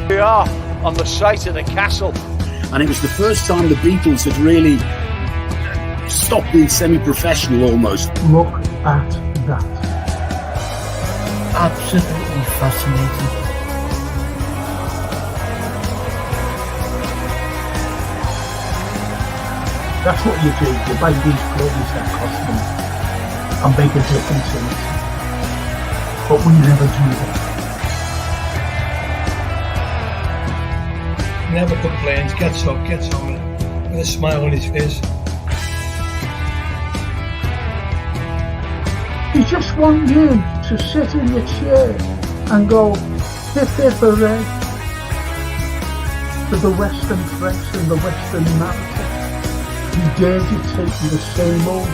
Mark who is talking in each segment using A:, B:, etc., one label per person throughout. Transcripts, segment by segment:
A: We are on the site of the castle.
B: And it was the first time the Beatles had really stopped being semi-professional almost.
C: Look at that. Absolutely fascinating. That's what you do. You buy these clothes that cost money and make a difference in it. But we never do that.
D: Never complains, gets up, gets on with a smile on his face.
C: You just want you to sit in your chair and go hip hip hooray to the Western press and the Western narrative. You dare dictate me the same old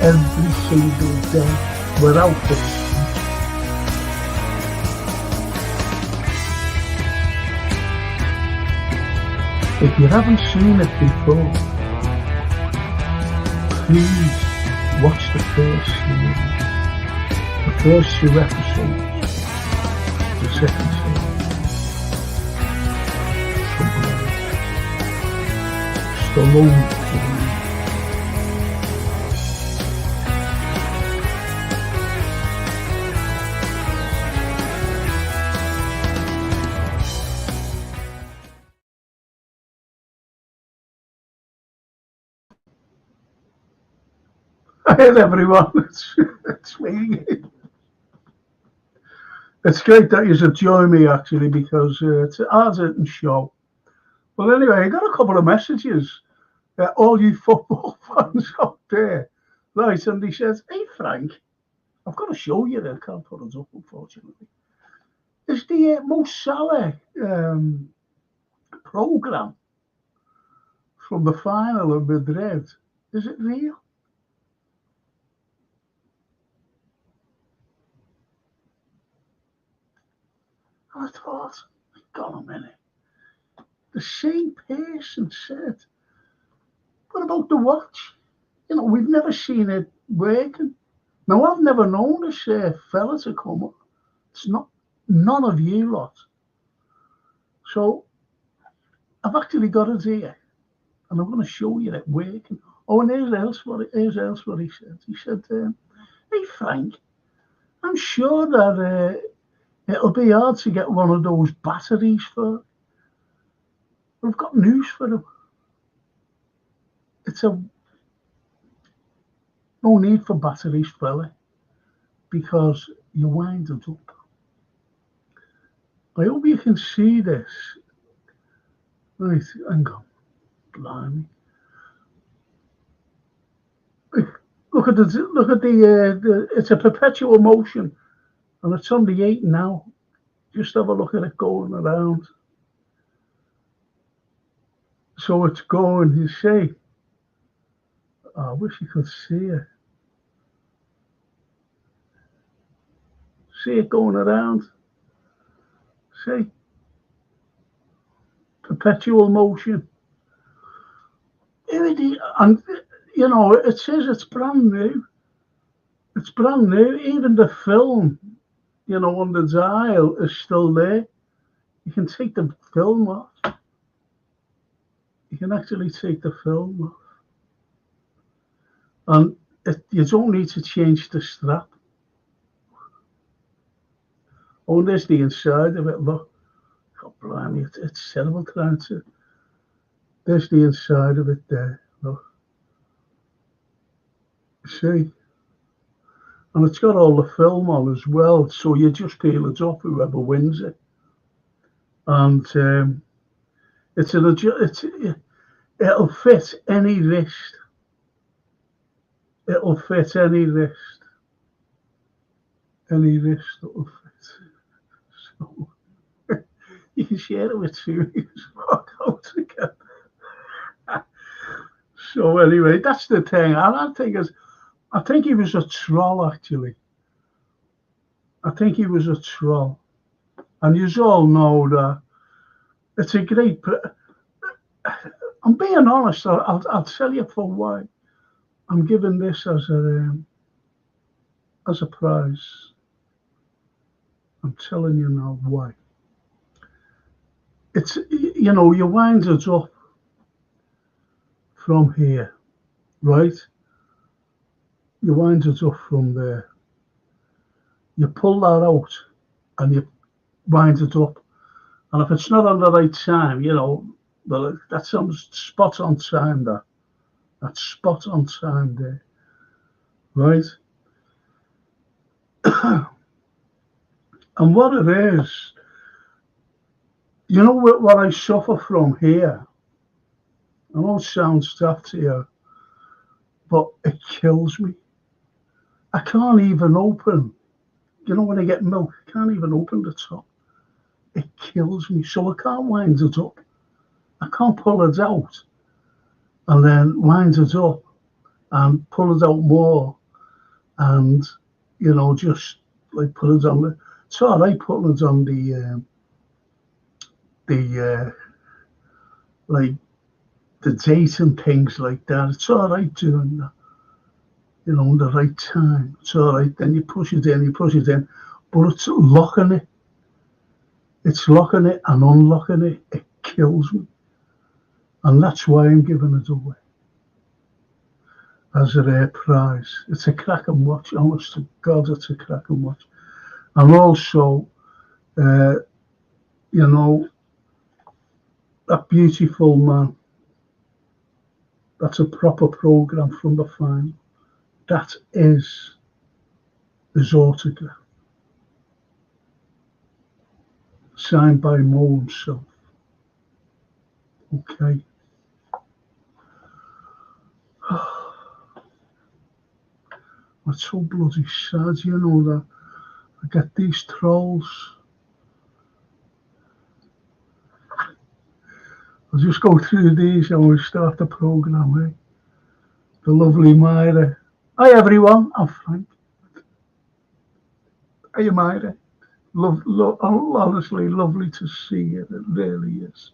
C: every single day without this. If you haven't seen it before, please watch the first series, the first 2 episodes, the second series. Stallone. Hi everyone, it's me. It's great that you should join me actually because it's a hard-hitting show. Well, anyway, I got a couple of messages. All you football fans out there. Right, somebody says, hey Frank, I've got to show you that. I can't put it up, unfortunately. Is the Mo Salah programme from the final of Madrid, is it real? I thought, hold on a minute. The same person said, what about the watch? You know, we've never seen it working. Now, I've never known this fella to come up. It's not none of you lot. So, I've actually got it here. And I'm going to show you it working. Oh, and here's else what he said. He said, hey, Frank, I'm sure that it'll be hard to get one of those batteries for. We've got news for him. It's no need for batteries, fella, because you wind it up. I hope you can see this. Right, hang on. Blimey. Look at the it's a perpetual motion, and it's on the 8 now. Just have a look at it going around. So it's going, you see. Oh, I wish you could see it. See it going around. See? Perpetual motion. And, you know, it says it's brand new. It's brand new. Even the film, you know, on the dial is still there. You can take the film off. You can actually take the film off. And you don't need to change the strap. Oh, there's the inside of it. Look. God, blimey, it's terrible trying to. There's the inside of it there. Look. See? And it's got all the film on as well. So you just peel it off, whoever wins it. And it'll fit any wrist. It'll fit any wrist. Any wrist it'll fit. So you can share it with 2 walk out together. So anyway, that's the thing. I think he was a troll actually. I think he was a troll. And you all know that it's a great. I'm being honest. I'll tell you for why. I'm giving this as a prize. I'm telling you now why. It's, you wind it up from here, right? You wind it up from there. You pull that out and you wind it up. And if it's not on the right time, well, that's spot on time there. That's spot on time there, right? And what it is, what I suffer from here? I know it sounds daft to you, but it kills me. I can't even open, when I get milk, I can't even open the top. It kills me. So I can't wind it up. I can't pull it out and then wind it up and pull it out more and, just like put it on the, it's all right putting it on like the date and things like that. It's all right doing that, in the right time. It's all right. Then you push it in, but it's locking it. It's locking it and unlocking it. It kills me. And that's why I'm giving it away as a rare prize. It's a cracking watch. Honest to God, it's a cracking watch. And also, that beautiful man, that's a proper programme from the final. That is his autograph. Signed by Mo himself. Okay. It's so bloody sad, that I get these trolls. I'll just go through these and we'll start the programme, eh? The lovely Myra. Hi everyone, I'm Frank. Hey Myra. Honestly, lovely to see you. It really is.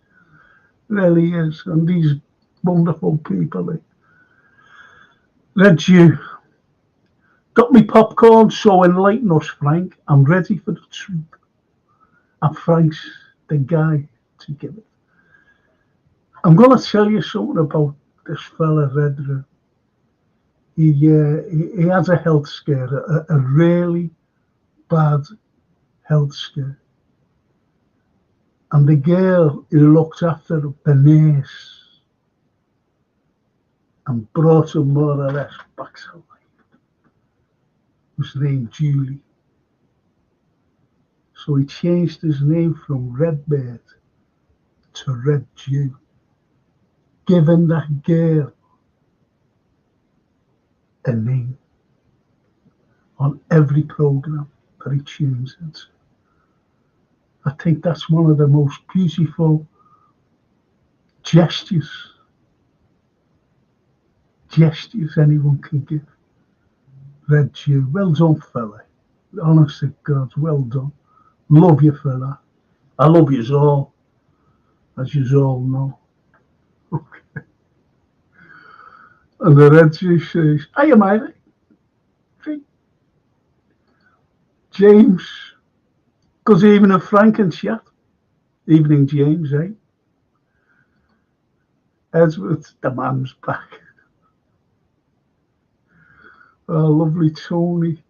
C: Really is. And these wonderful people. Red you. Got me popcorn, so enlighten us, Frank. I'm ready for the truth. And Frank's the guy to give it. I'm going to tell you something about this fella, Redra. He has a health scare, a really bad health scare. And the girl who looked after the nurse and brought him more or less back to life was named Julie. So he changed his name from Redbird to Red Jew, giving that girl a name on every programme that he tunes into. I think that's one of the most beautiful gestures anyone can give. Red Jew, well done, fella. Honest to God, well done. Love you for that. I love you all, as you all know. Okay. And the Red Jew says, hiya, mate. James, good evening, Frank and chat. Evening, James, eh? Edward, the man's back. Oh, lovely Tony.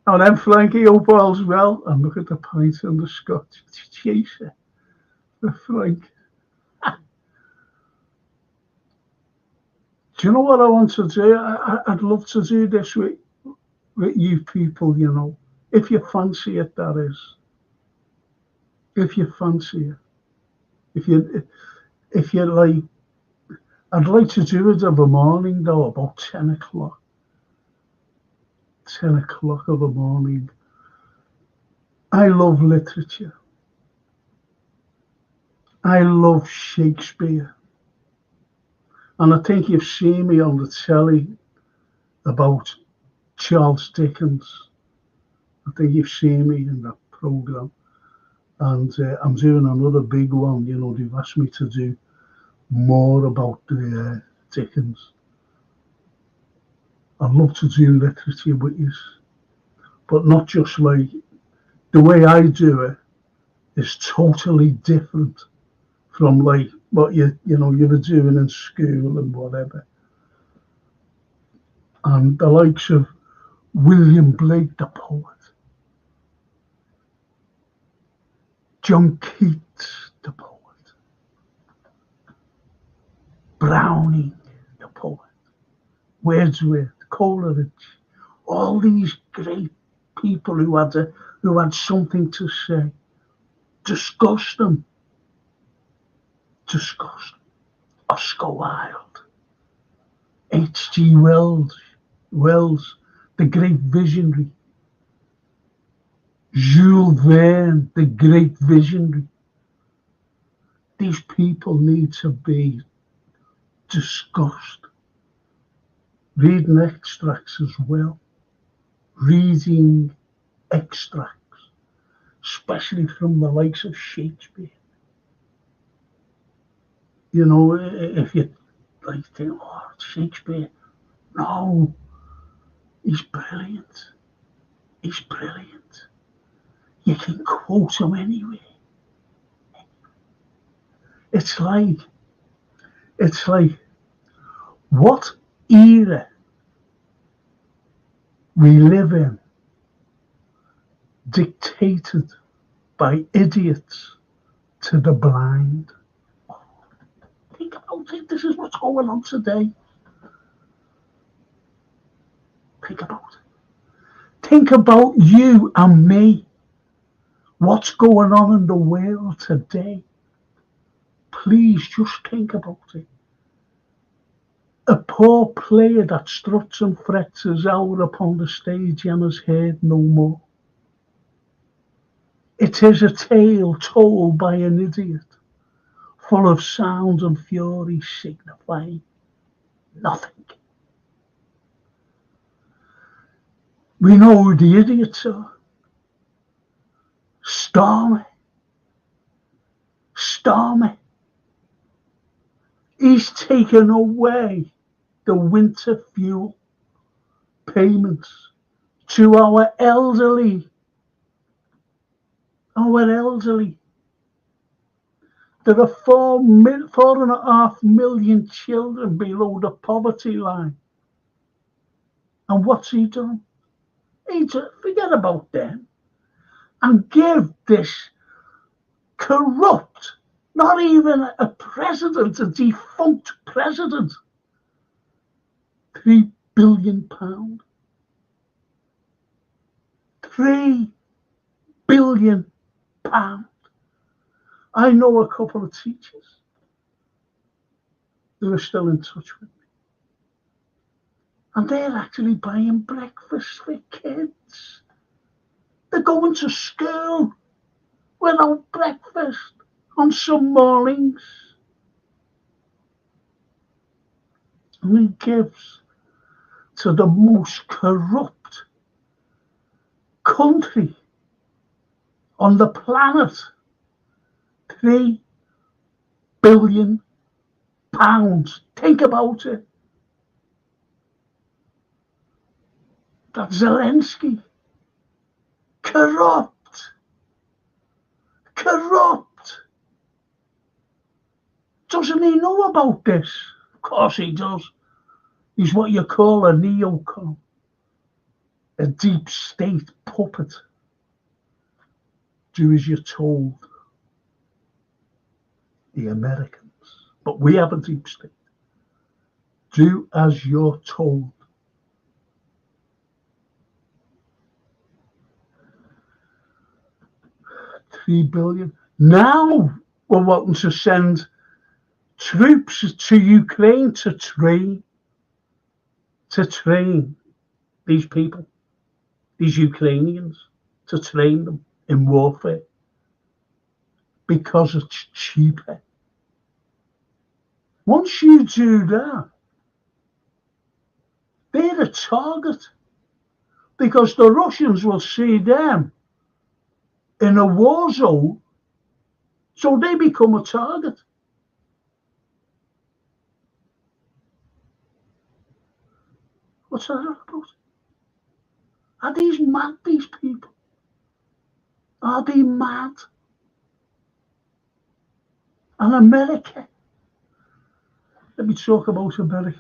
C: And then Frankie, hope all's well. And look at the pint and the scotch. Chaser. Frank. Do you know what I want to do? I'd love to do this with you people, if you fancy it, that is. If you fancy it. If you like, I'd like to do it of a morning though, about 10 o'clock. 10 o'clock of the morning. I love literature. I love Shakespeare. And I think you've seen me on the telly about Charles Dickens. I think you've seen me in that programme. And I'm doing another big one. They've asked me to do more about the Dickens. I'd love to do literature with you, but not just like, the way I do it is totally different from like what you were doing in school and whatever. And the likes of William Blake, the poet, John Keats, the poet, Browning, the poet, Wordsworth, Coleridge, all these great people who had something to say. Discuss them. Oscar Wilde, H.G. Wells, the great visionary, Jules Verne, the great visionary. These people need to be discussed. Reading extracts as well. Reading extracts, especially from the likes of Shakespeare. You know, if you like think, oh, Shakespeare, no, he's brilliant. He's brilliant. You can quote him anywhere. It's like, what era we live in, dictated by idiots to the blind. Think about it. This is what's going on today. Think about it. Think about you and me. What's going on in the world today? Please just think about it. A poor player that struts and frets is out upon the stage and is heard no more. It is a tale told by an idiot, full of sound and fury signifying nothing. We know who the idiots are. Stormy. He's taken away the winter fuel payments to our elderly. There are 4.5 million children below the poverty line. And what's he done? Forget about them and give this corrupt, not even a president, a defunct president, £3 billion. £3 billion. I know a couple of teachers who are still in touch with me. And they're actually buying breakfast for kids. They're going to school without breakfast on some mornings. And he gives to the most corrupt country on the planet £3 billion. Think about it. That Zelensky, corrupt. Doesn't he know about this? Of course he does. He's what you call a neocon, a deep state puppet. Do as you're told. The Americans. But we have a deep state. Do as you're told. $3 billion. Now we're wanting to send troops to Ukraine to train these people, these Ukrainians, to train them in warfare because it's cheaper. Once you do that, they're a target because the Russians will see them in a war zone, so they become a target. What's that about? Are these mad, these people? Are they mad? And America. Let me talk about America.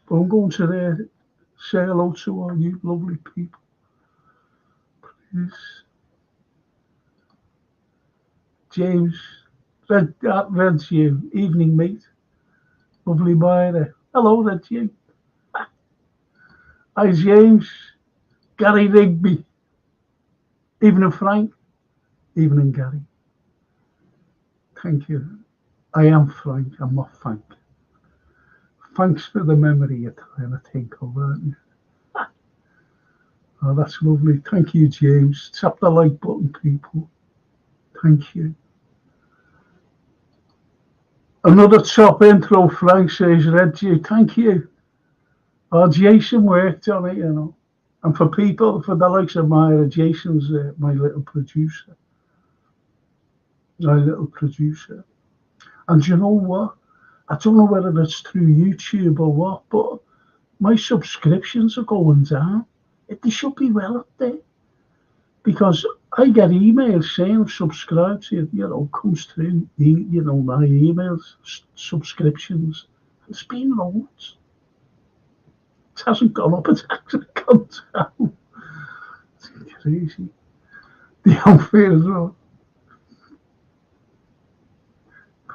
C: But I'm going to there, say hello to all you lovely people. Please. James, Red's you. Evening, mate. Lovely Myra. Hello, Red you. Hi, James. Gary Rigby. Evening, Frank. Evening, Gary. Thank you. I am Frank. I'm not Frank. Thanks for the memory you're trying to think of, aren't you? Oh, that's lovely. Thank you, James. Tap the like button, people. Thank you. Another top intro, Frank says, Reggie. Thank you. Oh, Jason worked on it, you know. And for people, for the likes of Myra, Jason's my little producer. My little producer. And you know what? I don't know whether it's through YouTube or what, but my subscriptions are going down. They should be well up there. Because I get emails saying subscribe to it, you know, comes through, you know, my emails, subscriptions. It's been loads. It hasn't gone up, it's actually gone down. It's crazy. The unfair as well.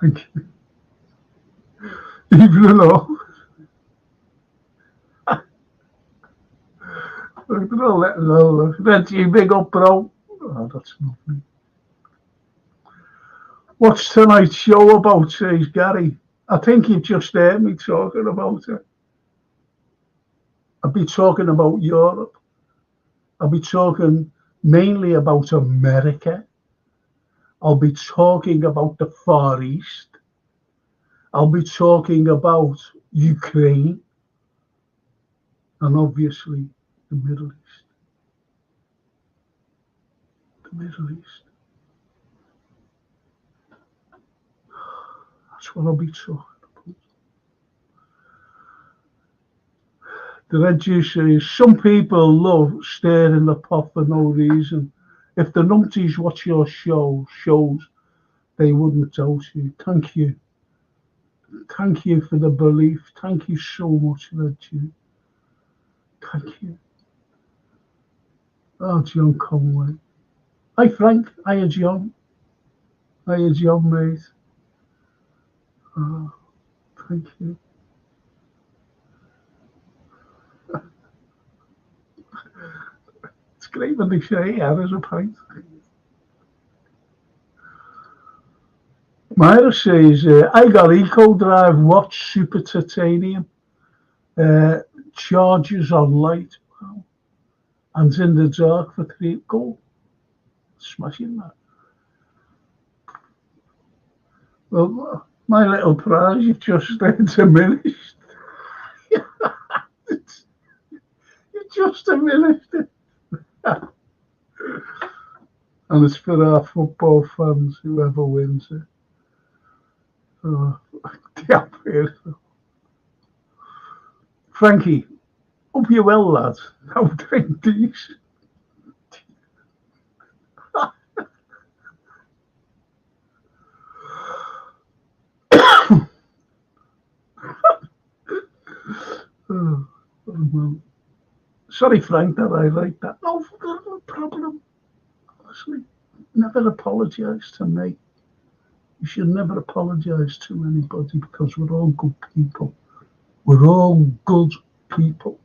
C: Thank you. Even though. That's you big up, bro. Oh, that's lovely. What's tonight's show about, says Gary? I think you've just heard me talking about it. I'll be talking about Europe. I'll be talking mainly about America. I'll be talking about the Far East. I'll be talking about Ukraine. And obviously the Middle East. The Middle East. That's what I'll be talking about. The red juice says, some people love stirring the pot for no reason. If the numpties watch your shows, they wouldn't doubt you. Thank you. Thank you for the belief. Thank you so much, red juice. Thank you. Oh, John Conway. Hi, Frank. Hiya, John. Hiya, John, mate. Oh, thank you. It's great when they say, yeah, there's a pint. Myra says, I got Eco Drive Watch Super Titanium. Charges on light. Wow. And in the dark for 3. Go. Smashing that. Well, my little prize, you've just diminished. You've just diminished it. And it's for our football fans, whoever wins it. Oh, damn beautiful. Frankie, hope you're well, lad. How drink these? Oh, well. Sorry, Frank, that I like that. No problem. Honestly, never apologise to me. You should never apologise to anybody because we're all good people. We're all good people.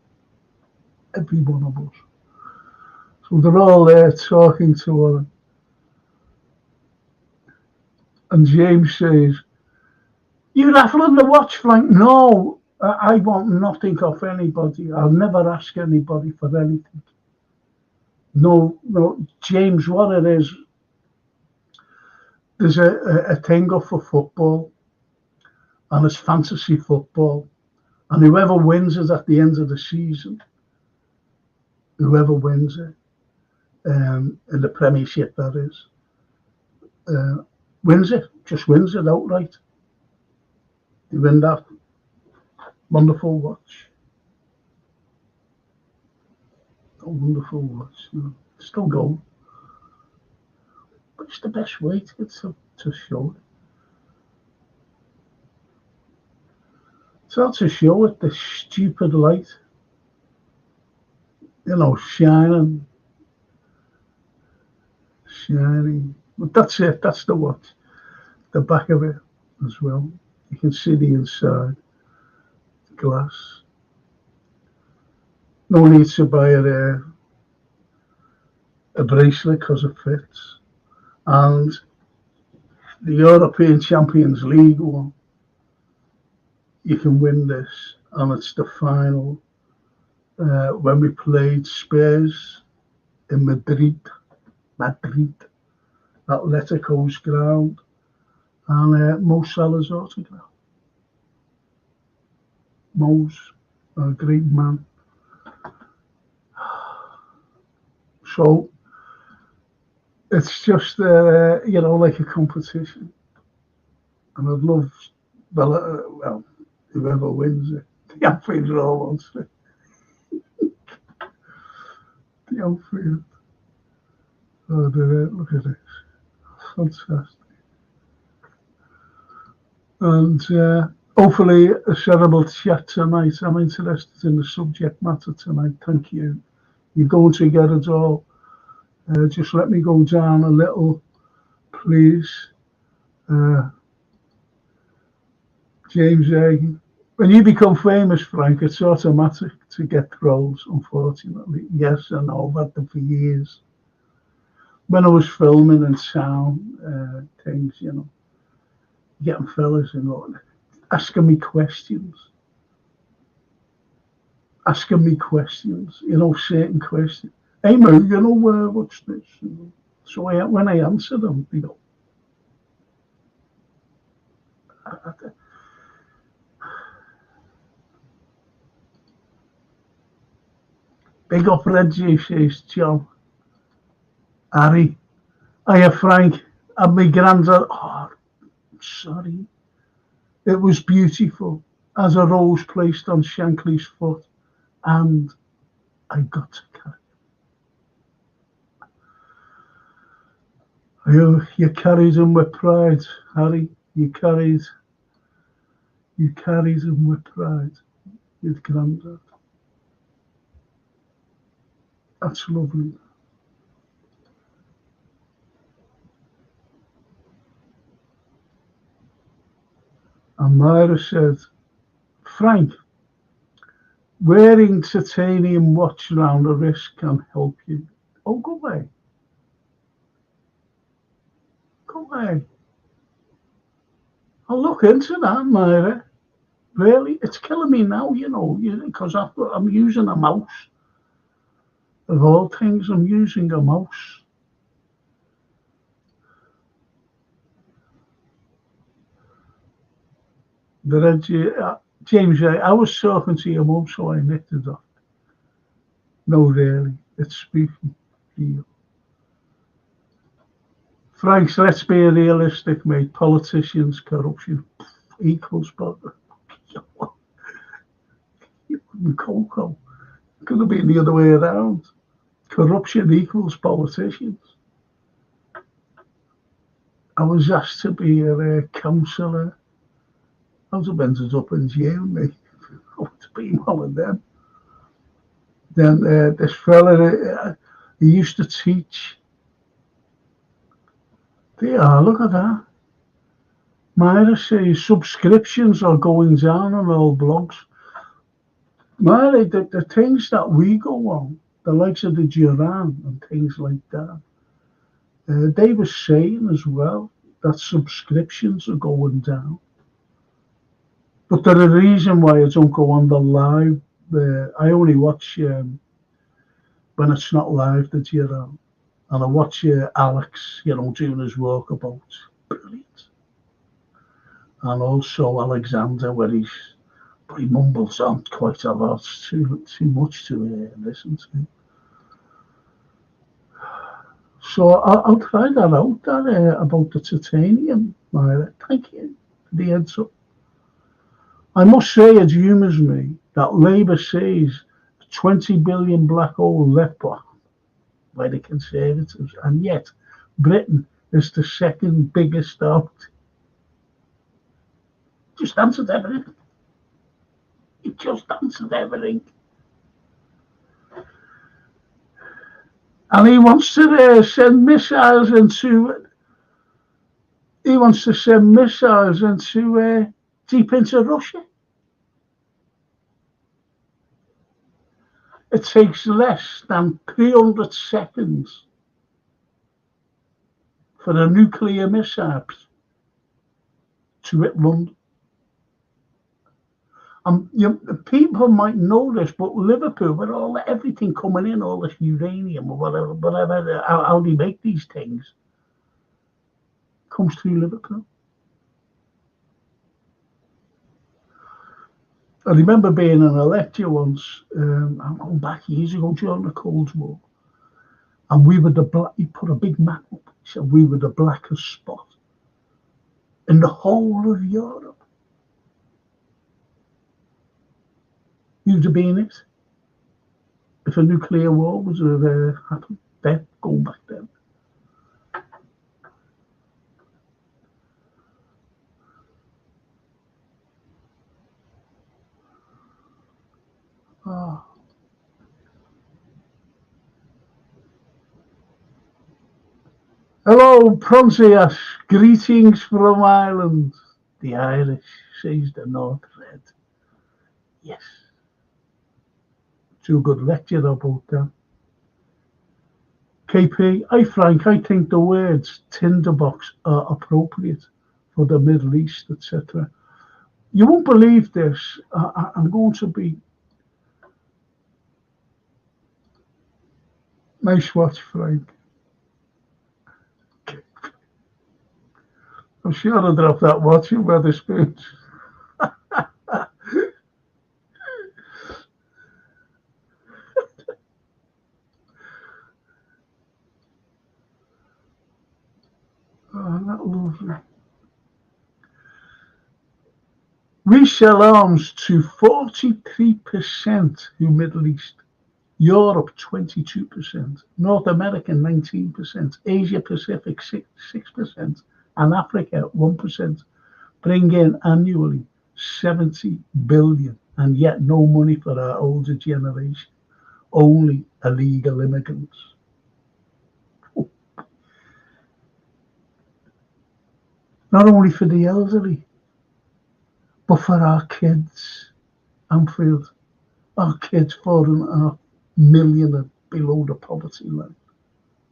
C: Every one of us. So they're all there talking to her. And James says, you raffling the watch, Frank? No, I want nothing off anybody. I'll never ask anybody for anything. No, James, what it is, there's a thing up for football, and it's fantasy football, and whoever wins it at the end of the season, whoever wins it, in the Premiership, that is, wins it, just wins it outright. They win that wonderful watch. A wonderful watch. Still going. what's the best way to show it? So to show it, the stupid light, shining. But that's it, that's the watch. The back of it as well. You can see the inside, the glass. No need to buy a bracelet because it fits. And the European Champions League one, you can win this, and it's the final when we played Spurs in Madrid, Atletico's ground, and Mo Salah's autograph. Mo's a great man. So it's just, like a competition. And I'd love, well, whoever wins it, the Anfield all wants it. The Anfield. Oh, look at this. Fantastic. And hopefully a shareable chat tonight. I'm interested in the subject matter tonight. Thank you. You're going to get it all. Just let me go down a little, please. James A. When you become famous, Frank, it's automatic to get trolls, unfortunately. Yes, I know, I've had them for years. When I was filming and sound things, getting fellas asking me questions. Certain questions. Hey, Mo, what's this? So when I answer them, they go, big up Reggie, says John. Harry. Hiya, Frank. And my granddad. Oh, sorry. It was beautiful. As a rose placed on Shankly's foot. And I got to carry. You carried him with pride, Harry. You carried him with pride. With granddad. That's lovely. And Myra said, Frank, wearing titanium watch round the wrist can help you. Oh, go away. Go away. I'll look into that, Myra. Really? It's killing me now, because I'm using a mouse. Of all things, I'm using a mouse. James, I was talking to your mum, so I nicked it off. No, really, it's speaking for you. Frank, let's be realistic, mate. Politicians, corruption equals Coco. Could have been the other way around. Corruption equals politicians. I was asked to be a councillor. I was ended up in jail, mate. I want to be one of them. Then this fella, he used to teach. Look at that. Myra says subscriptions are going down on all blogs. Myra, the things that we go on, the likes of the Duran and things like that, they were saying as well that subscriptions are going down. But there's a reason why I don't go on the live. I only watch when it's not live, the Duran. And I watch Alex, doing his walkabout. Brilliant. And also Alexander, where he mumbles on quite a lot. Too much to listen to. So I'll try that out, about the titanium, Myra. Thank you for the heads up. I must say it humours me that Labour sees a 20 billion black hole left by the Conservatives, and yet Britain is the second biggest out. Just answered everything. It just answered everything. And he wants to send missiles into. He wants to send missiles into deep into Russia. It takes less than 300 seconds for a nuclear missile to hit London. People might know this, but Liverpool, with everything coming in, all this uranium or whatever, how they make these things, comes through Liverpool. I remember being in a lecture once, I'm going back years ago during the Cold War, and we were he put a big map up, he said we were the blackest spot in the whole of Europe. You'd have been it if a nuclear war was to have happened then, going back then. Oh. Hello, Pronsias. Greetings from Ireland. The Irish, says the North Red. Yes. Too good lecture about that. KP, hi Frank, I think the words tinderbox are appropriate for the Middle East, etc. You won't believe this. I'm going to be. Nice watch, Frank. I'm sure I dropped that watch in Wetherspoons. Oh, that lovely. We sell arms to 43% who Middle East, Europe 22%, North America 19%, Asia Pacific 6%, and Africa 1%, bring in annually 70 billion, and yet no money for our older generation, only illegal immigrants. Not only for the elderly, but for our kids. Anfield, our kids, 4.5 million are below the poverty line.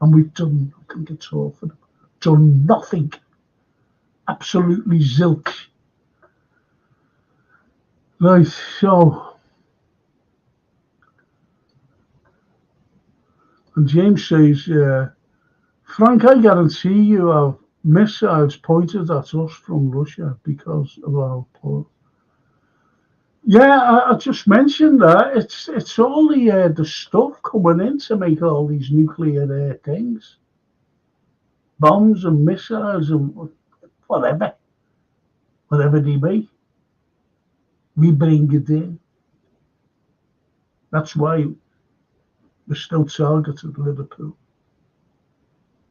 C: And we've done nothing at all for them. Done nothing. Absolutely zilch. Right, so. And James says, Frank, I guarantee you have missiles pointed at us from Russia because of our port. Yeah, I just mentioned that. It's all the stuff coming in to make all these nuclear things. Bombs and missiles and whatever they be. We bring it in. That's why we're still targeted Liverpool.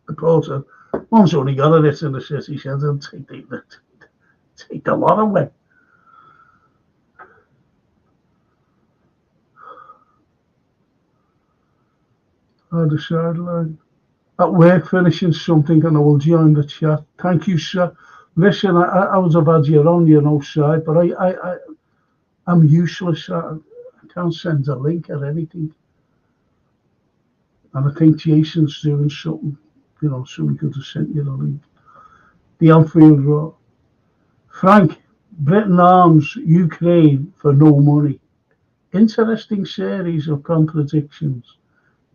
C: The porter, one's only got a bit in the city centre and take the lot away. The sideline. At work, finishing something, and I will join the chat. Thank you, sir. Listen, I was a bad year on, side, but I'm useless. I can't send a link or anything. And I think Jason's doing something, so we could have sent you the link. The Anfield Road. Frank, Britain arms Ukraine for no money. Interesting series of contradictions.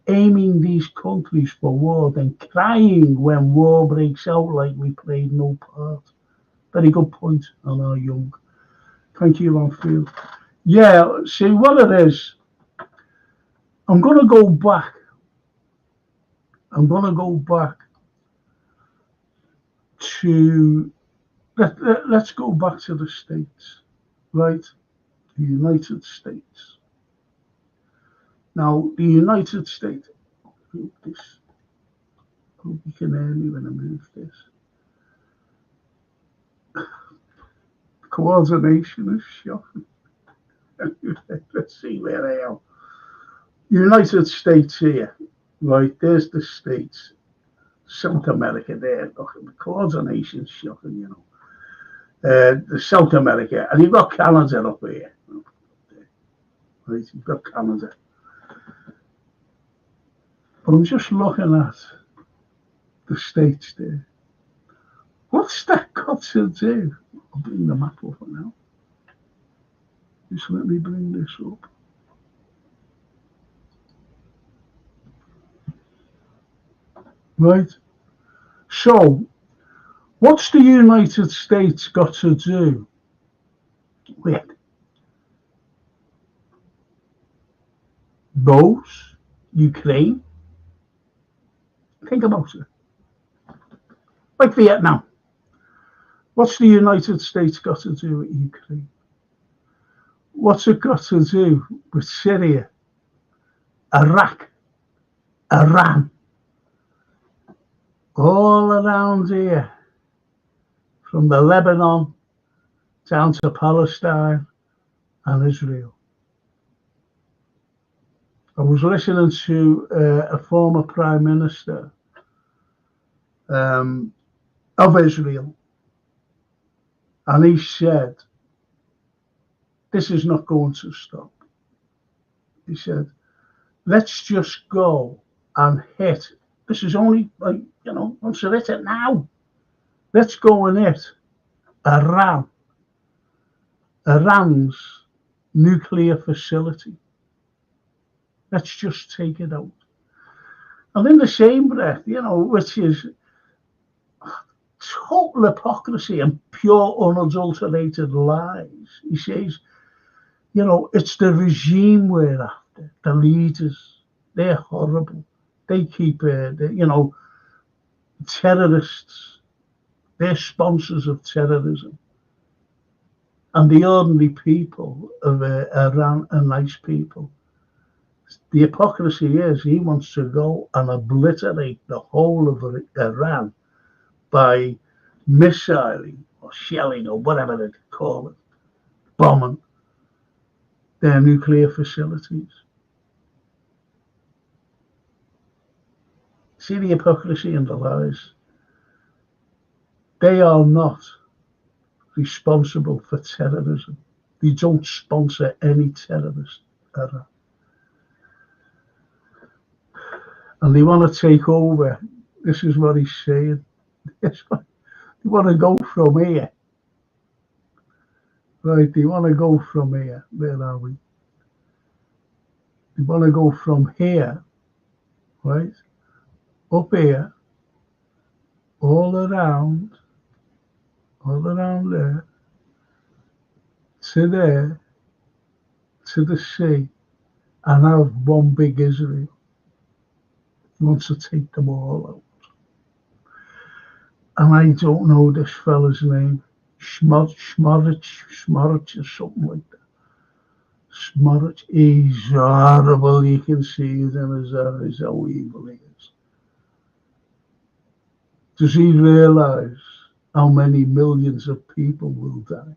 C: Aiming these countries for war, then crying when war breaks out like we played no part. Very good point on our young. Thank you, Anfield. Yeah, see what it is. I'm going to go back. To let's go back to the States, right? The United States. Now, the United States, this Hope you can hear me when I move this. Coordination is shocking. Let's see where they are. United States here, right? There's the States. South America there. Look, the coordination's shocking, you know. The South America, and you've got Canada up here. Right, you've got Canada. But I'm just looking at the States there. What's that got to do? I'll bring the map up now. Just let me bring this up. Right. So, what's the United States got to do with those Ukraine? Think about it. Like Vietnam. What's the United States got to do with Ukraine? What's it got to do with Syria, Iraq, Iran? All around here, from the Lebanon down to Palestine and Israel. I was listening to a former Prime Minister of Israel, and he said, this is not going to stop. He said, let's just go and hit. This is only, like, you know, let's hit it now. Let's go and hit Iran's nuclear facility. Let's just take it out. And in the same breath, you know, which is total hypocrisy and pure unadulterated lies, he says, you know, it's the regime we're after, the leaders. They're horrible. They keep, you know, terrorists. They're sponsors of terrorism. And the ordinary people of Iran are nice people. The hypocrisy is he wants to go and obliterate the whole of Iran by missiling or shelling or whatever they call it, bombing their nuclear facilities. See the hypocrisy and the lies? They are not responsible for terrorism. They don't sponsor any terrorist ever. And they want to take over. This is what he's saying. They want to go from here. Right, they want to go from here. Where are we? They want to go from here, right, up here, all around there, to the sea, and have one big Israel. He wants to take them all out. And I don't know this fella's name, Smorich or something like that. Smorich, he's horrible. You can see it in his eyes how evil he is. Does he realise how many millions of people will die?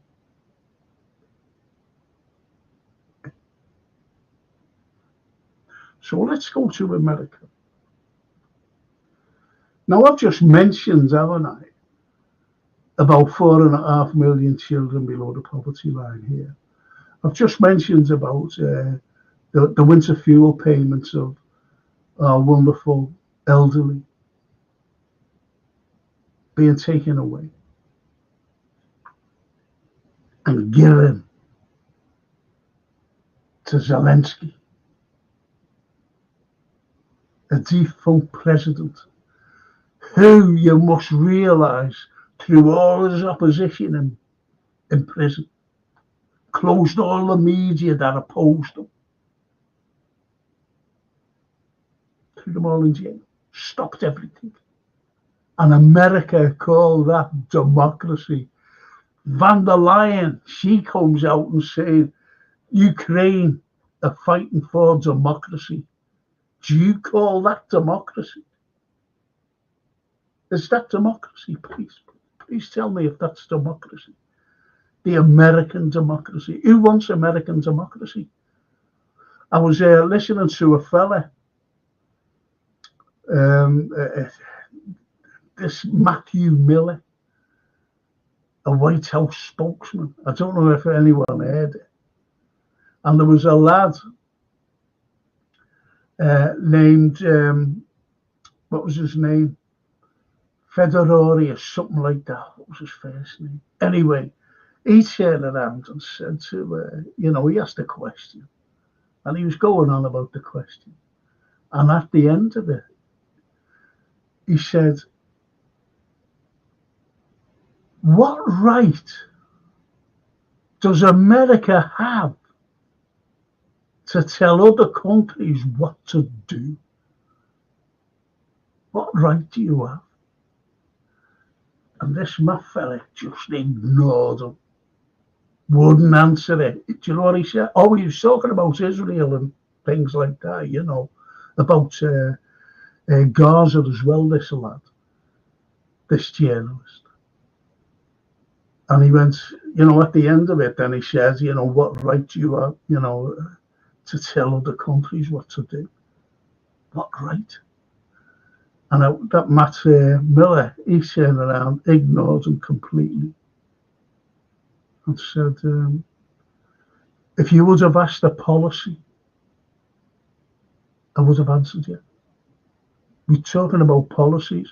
C: So let's go to America. Now, I've just mentioned, haven't I, about 4.5 million children below the poverty line here. I've just mentioned about the winter fuel payments of our wonderful elderly being taken away and given to Zelensky, a defunct president, who you must realise threw all his opposition in prison, closed all the media that opposed him, threw them all in jail, stopped everything. And America called that democracy. Van der Leyen, she comes out and says, Ukraine are fighting for democracy. Do you call that democracy? Is that democracy? Please tell me if that's democracy. The American democracy. Who wants American democracy? I was listening to a fella, this Matthew Miller, a White House spokesman. I don't know if anyone heard it. And there was a lad named, what was his name? Federori or something like that. What was his first name? Anyway, he turned around and said to, he asked a question. And he was going on about the question. And at the end of it, he said, what right does America have to tell other countries what to do? What right do you have? And this Matt fella just ignored him. Wouldn't answer it. Do you know what he said? Oh, he was talking about Israel and things like that, about Gaza as well, this lad, this journalist. And he went, at the end of it, then he says, what right do you have, to tell other countries what to do? What right? And that Matt Miller, he turned around, ignored him completely. And said, if you would have asked a policy, I would have answered you. We're talking about policies.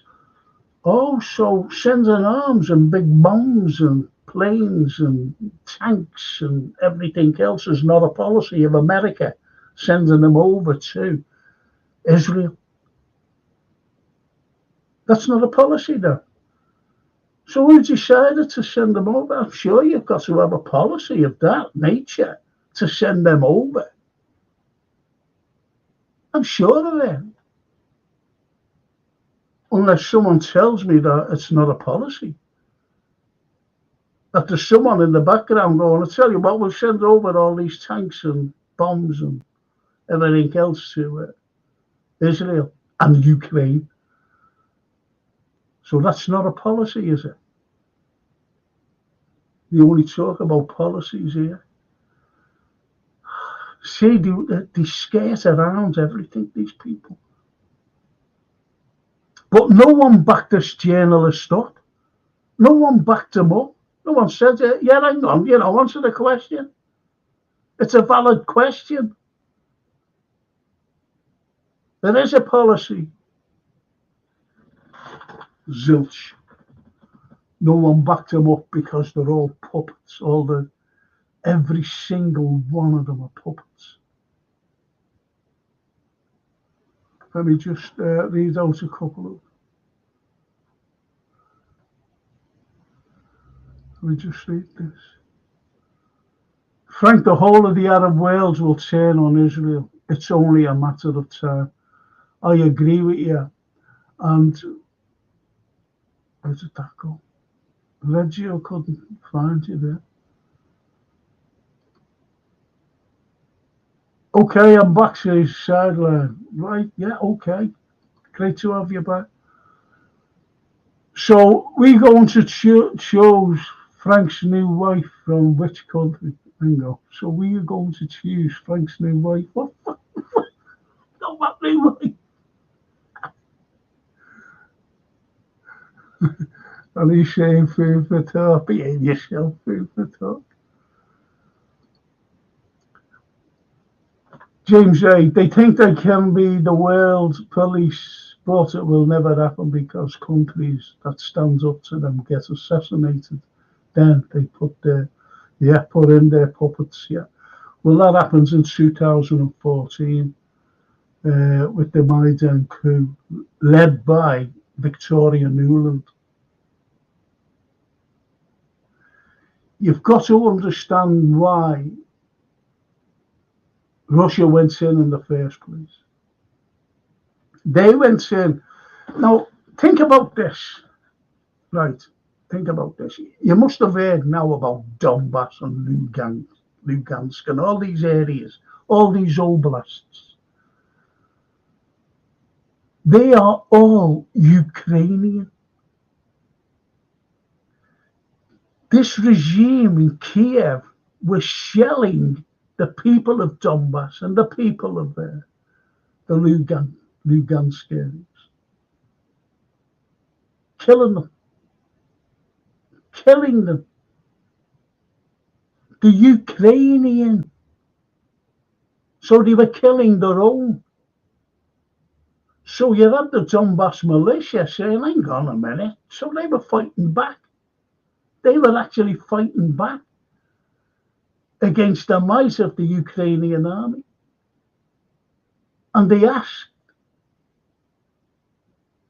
C: Oh, so sending arms and big bombs and planes and tanks and everything else is not a policy of America, sending them over to Israel. That's not a policy, though. So who decided to send them over? I'm sure you've got to have a policy of that nature to send them over. I'm sure of it. Unless someone tells me that it's not a policy. That there's someone in the background going, I tell you what, we'll send over all these tanks and bombs and everything else to Israel and Ukraine. So that's not a policy, is it? You only talk about policies here. See, they skirt around everything, these people. But no one backed this journalist up. No one backed him up. No one said, yeah, hang on, answer the question. It's a valid question. There is a policy. Zilch. No one backed them up because they're all puppets. Every single one of them are puppets. Let me just read out a couple of. Let me just read this. Frank, the whole of the Arab world will turn on Israel. It's only a matter of time. I agree with you. And where did that go? Reggio couldn't find you there. Okay, I'm back to his sideline. Right, yeah, okay. Great to have you back. So we're going to choose Frank's new wife from which country? Hang on. So we are going to choose Frank's new wife. What? Not that new wife. And he's saying food for thought. Behave yourself, food for thought. James A. They think they can be the world police, but it will never happen because countries that stand up to them get assassinated. Then they put in their puppets. Yeah. Well, that happens in 2014 with the Maidan coup, led by Victoria Nuland. You've got to understand why Russia went in the first place. They went in. Now, think about this. Right, think about this. You must have heard now about Donbass and Lugansk and all these areas, all these oblasts. They are all Ukrainian. This regime in Kiev was shelling the people of Donbass and the people of the Lugansk areas, killing them. The Ukrainian, so they were killing their own. So you had the Donbass militia saying, hang on a minute. So they were fighting back. They were actually fighting back against the might of the Ukrainian army. And they asked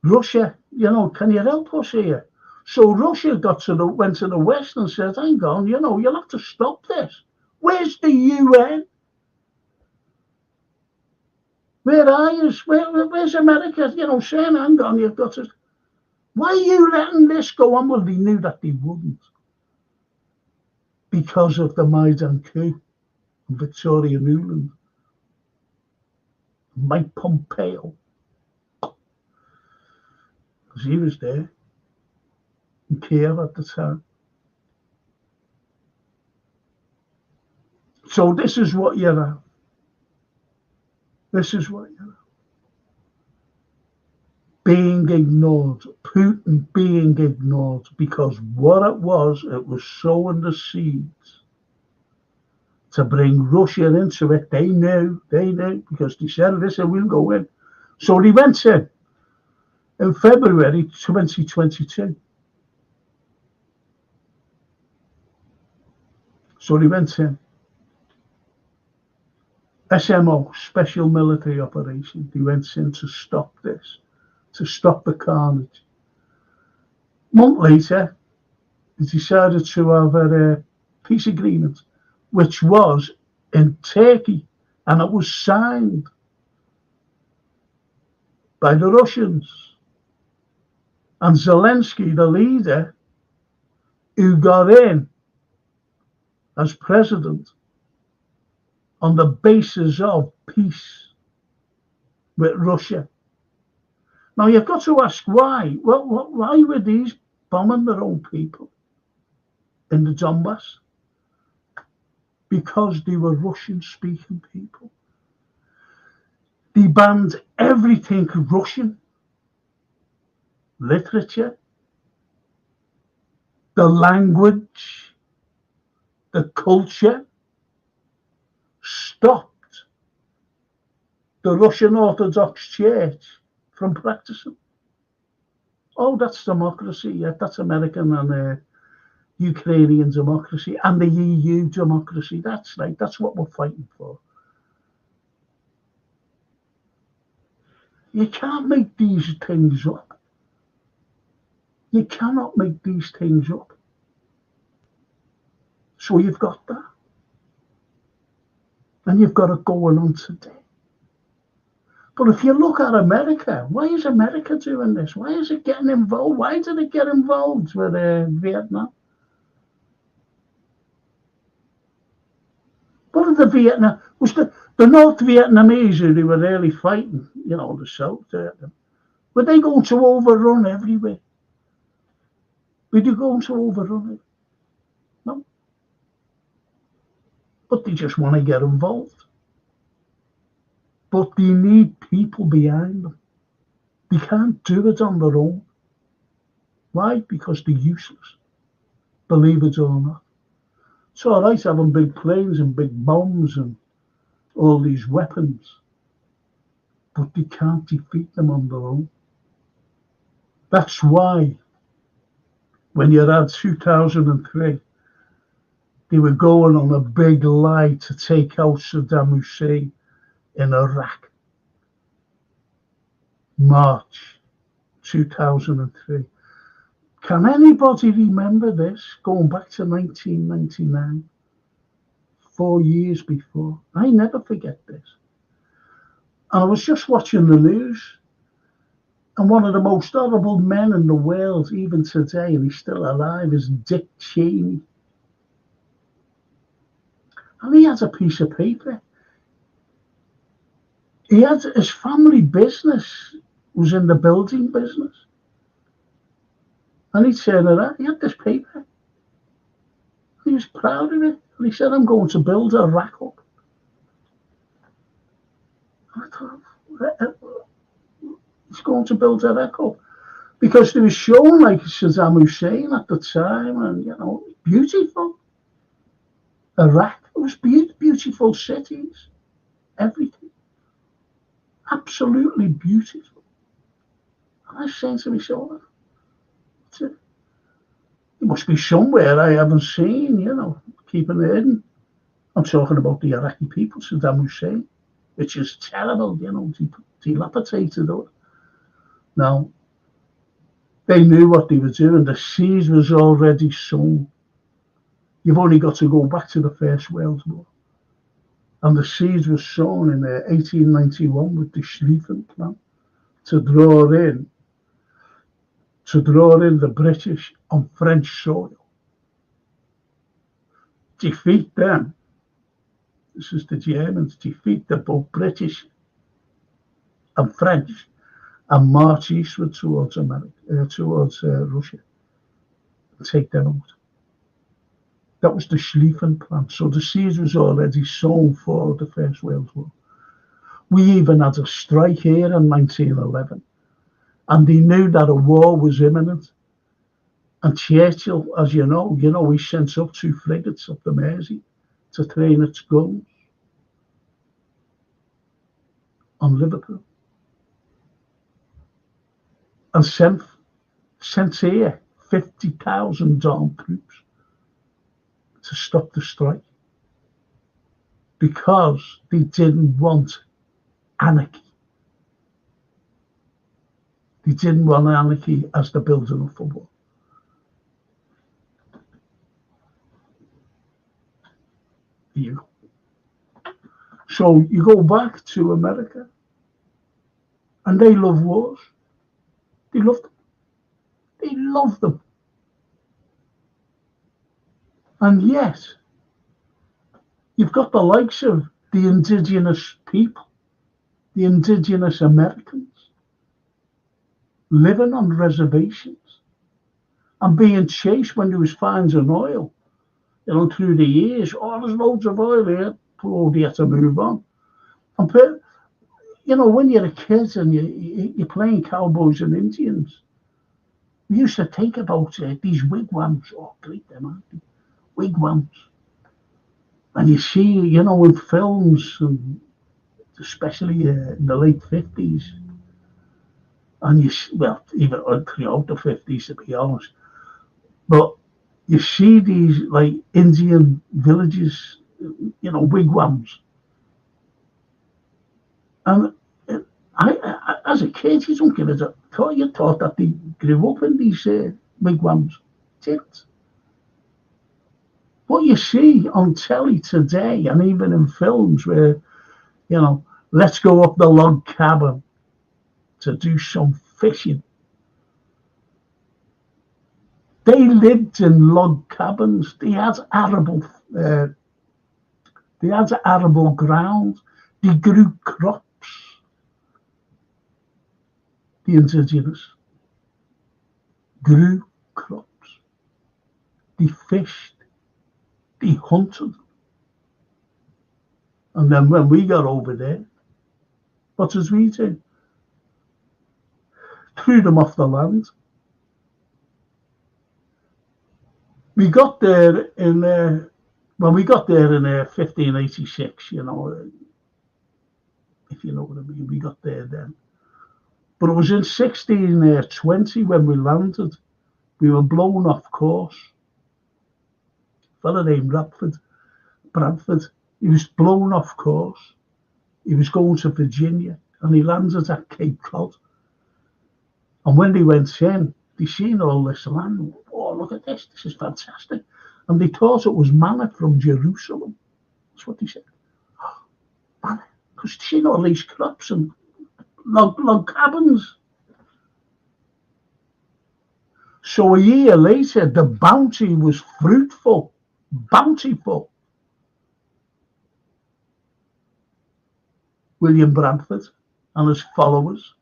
C: Russia, can you help us here? So Russia went to the West and said, hang on, you'll have to stop this. Where's the UN? Where are you? Where's America? Saying, hang on, you've got to. Why are you letting this go on? Well, they knew that they wouldn't. Because of the Maidan coup and Victoria Nuland, Mike Pompeo, because he was there in Kiev at the time. So this is what you have. This is what you have. Being ignored, Putin being ignored, because what it was sowing the seeds to bring Russia into it. They knew, because they said, listen, we'll go in. So they went in February 2022. So they went in. SMO, Special Military Operation. They went in to stop this, to stop the carnage. A month later, they decided to have a peace agreement, which was in Turkey, and it was signed by the Russians. And Zelensky, the leader, who got in as president on the basis of peace with Russia. Now, you've got to ask why. Well, why were these bombing their own people in the Donbass? Because they were Russian-speaking people. They banned everything Russian, literature, the language, the culture, stopped the Russian Orthodox Church from practicing. Oh, that's democracy. Yeah, that's American and Ukrainian democracy and the EU democracy. That's right. That's what we're fighting for. You can't make these things up. You cannot make these things up. So you've got that. And you've got it going on today. But if you look at America, why is America doing this? Why is it getting involved? Why did it get involved with Vietnam? What did the Vietnam? Was the North Vietnamese who were really fighting, the South, were they going to overrun everywhere? Were they going to overrun it? No. But they just want to get involved. But they need people behind them. They can't do it on their own. Why? Because they're useless. Believe it or not. It's all right having big planes and big bombs and all these weapons, but they can't defeat them on their own. That's why when you had 2003, they were going on a big lie to take out Saddam Hussein in Iraq. March 2003. Can anybody remember this? Going back to 1999, 4 years before. I never forget this. And I was just watching the news, and one of the most horrible men in the world, even today, and he's still alive, is Dick Cheney. And he had a piece of paper. He had his family business was in the building business. And he'd turn around, he had this paper. He was proud of it. And he said, I'm going to build a rack up. And I thought, he's going to build a rack up. Because they were shown like Saddam Hussein at the time, and, you know, beautiful. Iraq, it was beautiful cities, everything. Absolutely beautiful. And I was saying to myself, it must be somewhere I haven't seen, you know, keeping it hidden. I'm talking about the Iraqi people, Saddam Hussein, which is terrible, you know, dilapidated. Now, they knew what they were doing. The seed was already sown. You've only got to go back to the First World War. And the seed was sown in 1891 with the Schlieffen Plan to draw in the British on French soil. Defeat them. This is the Germans. Defeat the both British and French and march eastward towards Russia. And take them out. That was the Schlieffen Plan. So the seed was already sown for the First World War. We even had a strike here in 1911. And they knew that a war was imminent. And Churchill, as you know, he sent up 2 frigates up the Mersey to train its guns on Liverpool. And sent here 50,000 armed troops to stop the strike, because they didn't want anarchy. They didn't want anarchy as the building of the war. Here you go. So you go back to America, and they love wars. They love them. They love them. And yet, you've got the likes of the indigenous people, the indigenous Americans, living on reservations and being chased when there was finds in oil, you know, through the years. Oh, there's loads of oil here. Oh, they had to move on. And, you know, when you're a kid and you're playing cowboys and Indians, we used to think about these wigwams. Oh, great, them, aren't they? Wigwams. And you see, you know, in films, and especially in the late 50s, and you see, well, even throughout the 50s, to be honest, but you see these like Indian villages, you know, wigwams. And I as a kid, you don't give it a thought. You thought that they grew up in these wigwams. Didn't. What you see on telly today, and even in films where, you know, let's go up the log cabin to do some fishing. They lived in log cabins. They had arable ground. They grew crops. The indigenous grew crops. They fished. They hunted. And then when we got over there, what did we do? Threw them off the land. We got there in 1586, you know, if you know what I mean. We got there then. But it was in 1620 when we landed. We were blown off course. A fella named Bradford, he was blown off course. He was going to Virginia, and he landed at Cape Cod. And when they went in, they seen all this land. Oh, look at this. This is fantastic. And they thought it was manna from Jerusalem. That's what they said. Oh, manna. Because they seen all these crops and log cabins. So a year later, the bounty was fruitful, bountiful. William Bradford and his followers,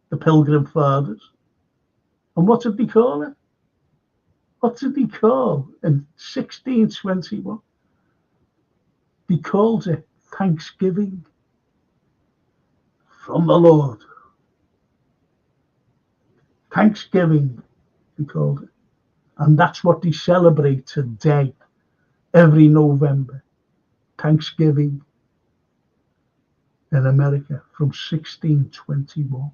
C: the Pilgrim Fathers. And what did they call it? What did he call in 1621? He called it Thanksgiving from the Lord. Thanksgiving, he called it. And that's what they celebrate today, every November. Thanksgiving in America from 1621.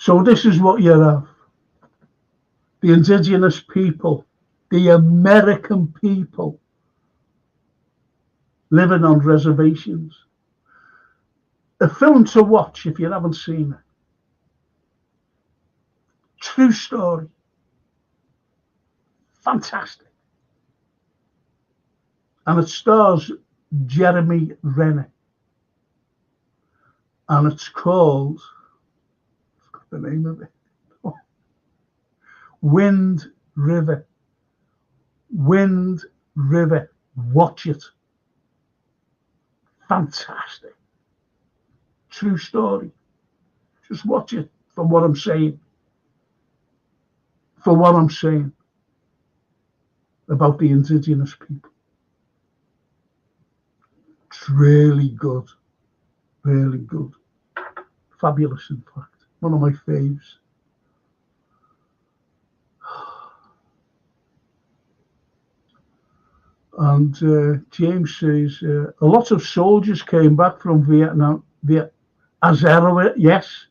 C: So this is what you have. The indigenous people, the American people, living on reservations. A film to watch if you haven't seen it. True story. Fantastic. And it stars Jeremy Renner. And it's called, I forgot the name of it, Wind River. Wind River. Watch it. Fantastic. True story. Just watch it for what I'm saying. For what I'm saying about the indigenous people. It's really good. Really good. Fabulous, in fact. One of my faves. And James says, a lot of soldiers came back from Vietnam. Azerowit, yes.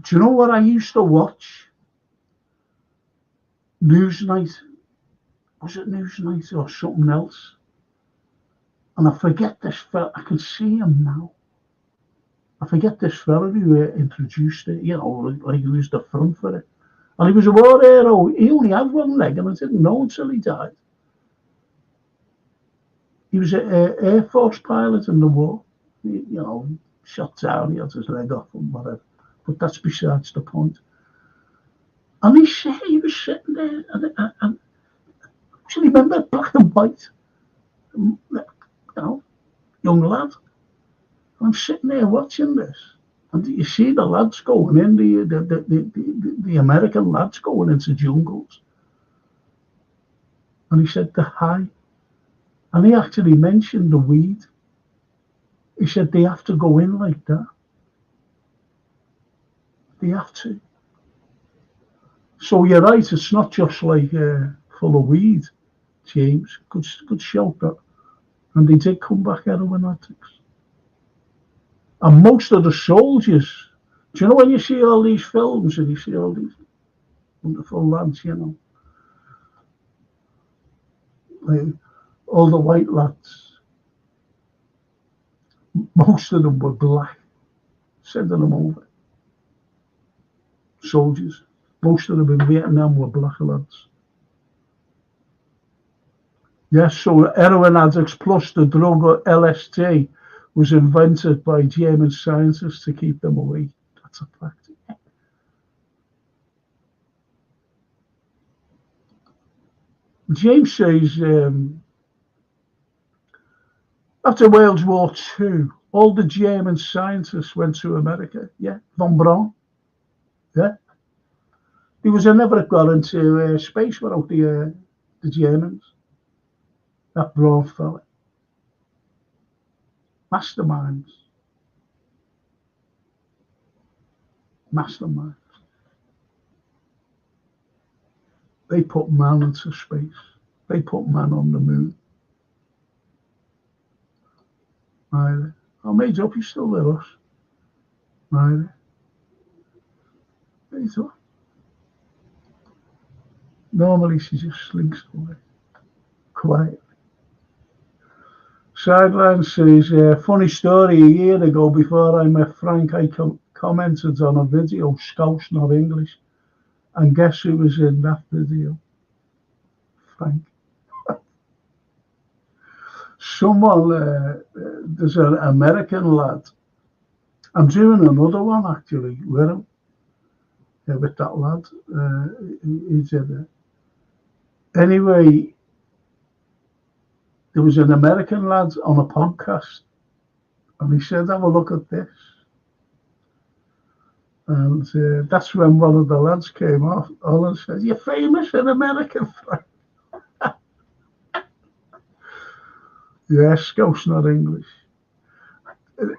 C: Do you know what I used to watch? Newsnight. Was it Newsnight or something else? And I forget this fella. I can see him now. I forget this fella who introduced it. You know, like he was the front for it. And he was a war hero. He only had one leg, and I didn't know until he died. He was an Air Force pilot in the war. You know, shot down, he had his leg off and whatever. But that's besides the point. And he was sitting there, and actually remember, black and white, you know, young lad. I'm sitting there watching this, and you see the lads going in, the American lads going into jungles. And he said the high, and he actually mentioned the weed. He said they have to go in like that. They have to. So you're right, it's not just like full of weed, James. Good shout that. And they did come back heroin addicts. And most of the soldiers, do you know when you see all these films and you see all these wonderful lads, you know, like all the white lads, most of them were black, sending them over. Soldiers, most of them in Vietnam were black lads. Yes, so heroin addicts plus the drug LSD was invented by German scientists to keep them away. That's a fact. James says, after World War II, all the German scientists went to America. Yeah, von Braun. Yeah. He was never got into space without the Germans. That Braun fella. Masterminds. They put man into space. They put man on the moon. Right. Oh, mate up, he's still with us. Right. Mate up. Normally she just slinks away. Quietly. Sideline says, funny story, a year ago before I met Frank, I commented on a video, Scouse, not English. And guess who was in that video? Frank. Someone, there's an American lad. I'm doing another one actually with him. With that lad. He did it. Anyway, there was an American lad on a podcast, and he said, "Have a look at this." And that's when one of the lads came on and said, "You're famous in America, Frank." Yeah, Scouse, not English.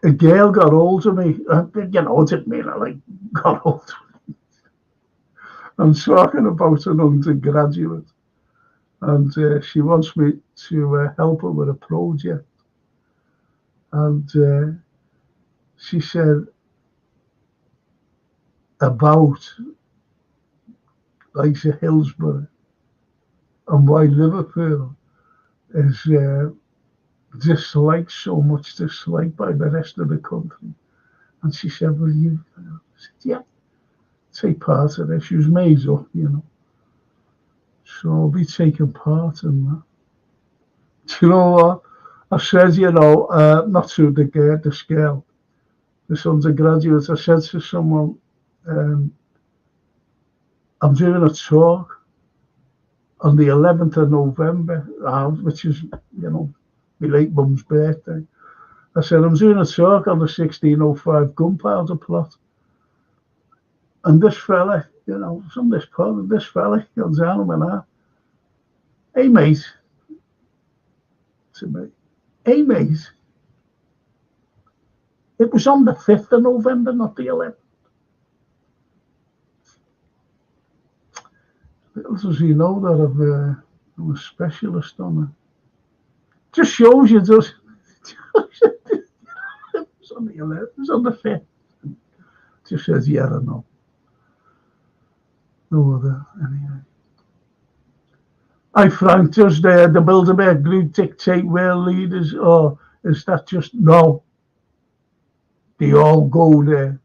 C: A girl got hold of me. You know, it didn't mean I got hold of me. I'm talking about an undergraduate. And she wants me to help her with a project. And she said about like Hillsborough and why Liverpool is disliked so much, disliked by the rest of the country. And she said, "Will you?" I said, "Yeah, take part in it." She was made up, you know. So I'll be taking part in that. Do you know what? I said, you know, not to the scale, this undergraduate, I said to someone, I'm doing a talk on the 11th of November, which is, you know, my late mum's birthday. I said, I'm doing a talk on the 1605 gunpowder plot. And this fella, you know, from this pub, this fella comes down and went, "Hey, mate," to me, "Hey, mate, it was on the 5th of November, not the 11th. Little does he know that I'm a specialist on it. Just shows you, does it was on the 11th, it was on the 5th. Just says, yeah, I know. No other, anyway. Hi, Frank, does the Bilderberg Group dictate world leaders, or is that just, no, they all go there.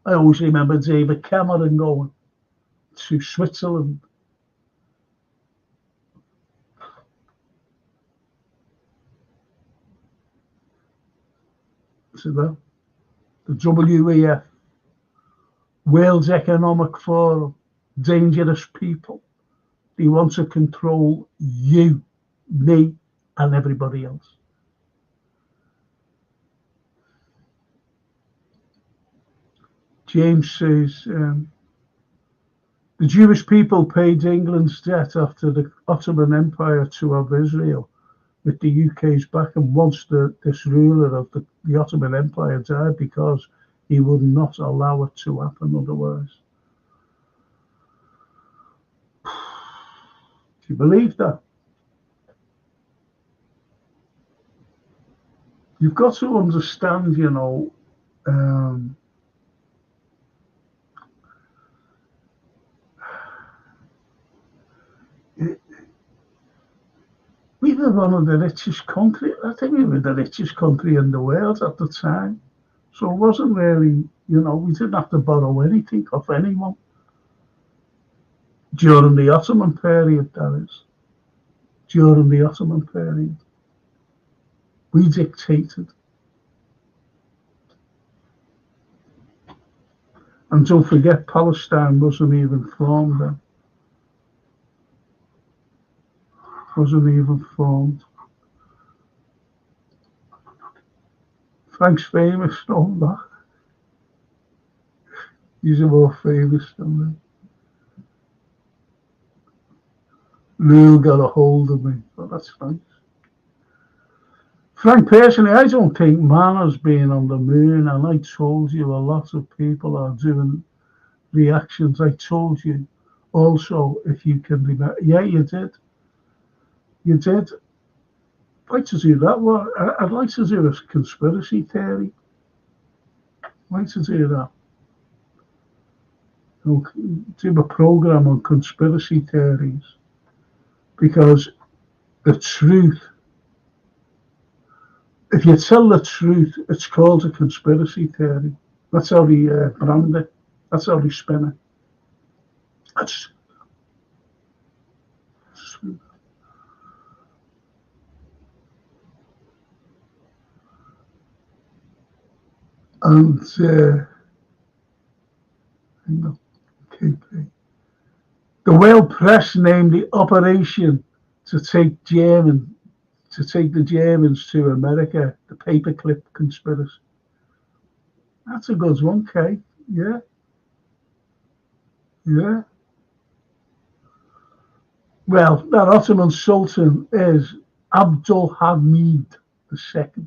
C: I always remember David Cameron going to Switzerland. So the WEF, World Economic Forum, dangerous people. They want to control you, me, and everybody else. James says, the Jewish people paid England's debt after the Ottoman Empire to have Israel with the UK's backing once this ruler of the Ottoman Empire died, because he would not allow it to happen otherwise. Do you believe that? You've got to understand, you know, we were one of the richest country. I think we were the richest country in the world at the time. So it wasn't really, you know, we didn't have to borrow anything off anyone. During the Ottoman period, that is. During the Ottoman period. We dictated. And don't forget, Palestine wasn't even formed then. Wasn't even formed. Frank's famous, don't that? He's more famous than me. Lou got a hold of me, but that's nice. Frank, personally, I don't think man has been on the moon, and I told you a lot of people are doing reactions. I told you also, if you can remember. Yeah, you did. You did. I'd like to do that one. I'd like to do a conspiracy theory. I'd like to do that. Do a program on conspiracy theories, because the truth, if you tell the truth, it's called a conspiracy theory. That's how they brand it. That's how they spin it. That's and KP. The World Press named the operation to take the Germans to America, the paperclip conspiracy. That's a good one, Kay. Yeah. Yeah. Well, that Ottoman Sultan is Abdul Hamid II.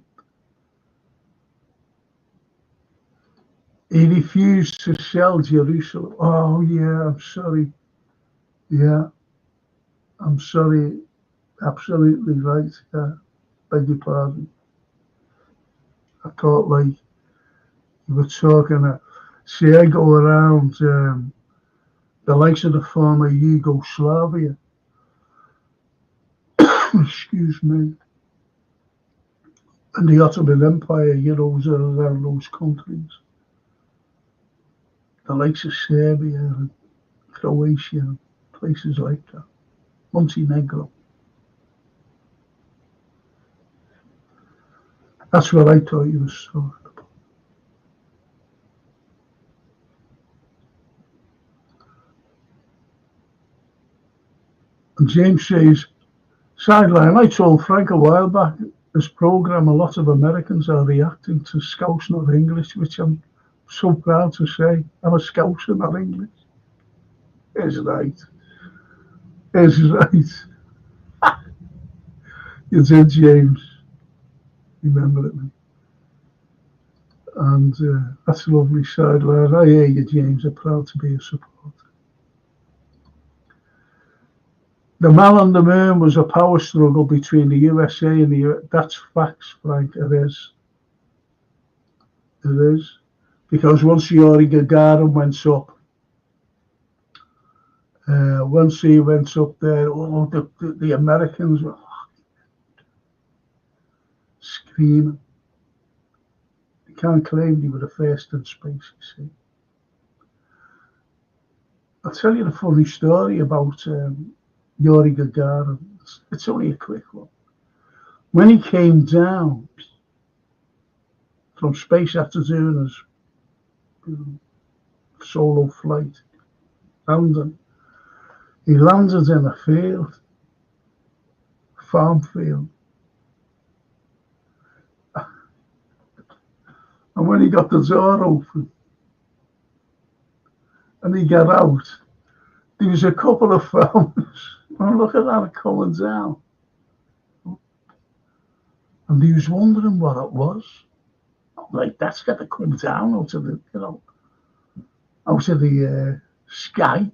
C: He refused to sell Jerusalem. Oh, yeah, I'm sorry. Yeah, I'm sorry. Absolutely right. Yeah, beg your pardon. I thought like you were talking. See, I go around the likes of the former Yugoslavia. Excuse me. And the Ottoman Empire, was around those countries. The likes of Serbia and Croatia, and places like that. Montenegro. That's what I thought you were talking about. And James says, sideline, I told Frank a while back, this programme, a lot of Americans are reacting to Scouse, not English, which I'm so proud to say. I'm a Scouser, not English. Is right. Is right. You did, James. Remember it, man. And that's a lovely sideline. I hear you, James. I'm proud to be a supporter. The man on the moon was a power struggle between the USA and the. That's facts, Frank. It is. It is. Because once Yuri Gagarin went up, once he went up there, the Americans were screaming. They can't claim they were the first in space, you see. I'll tell you the funny story about Yuri Gagarin. It's only a quick one. When he came down from space after doing his solo flight, he landed in a field, farm field. And when he got the door open and he got out, there was a couple of farmers. And look at that coming down. And he was wondering what it was. Like, that's got to come down out of the, out of the sky.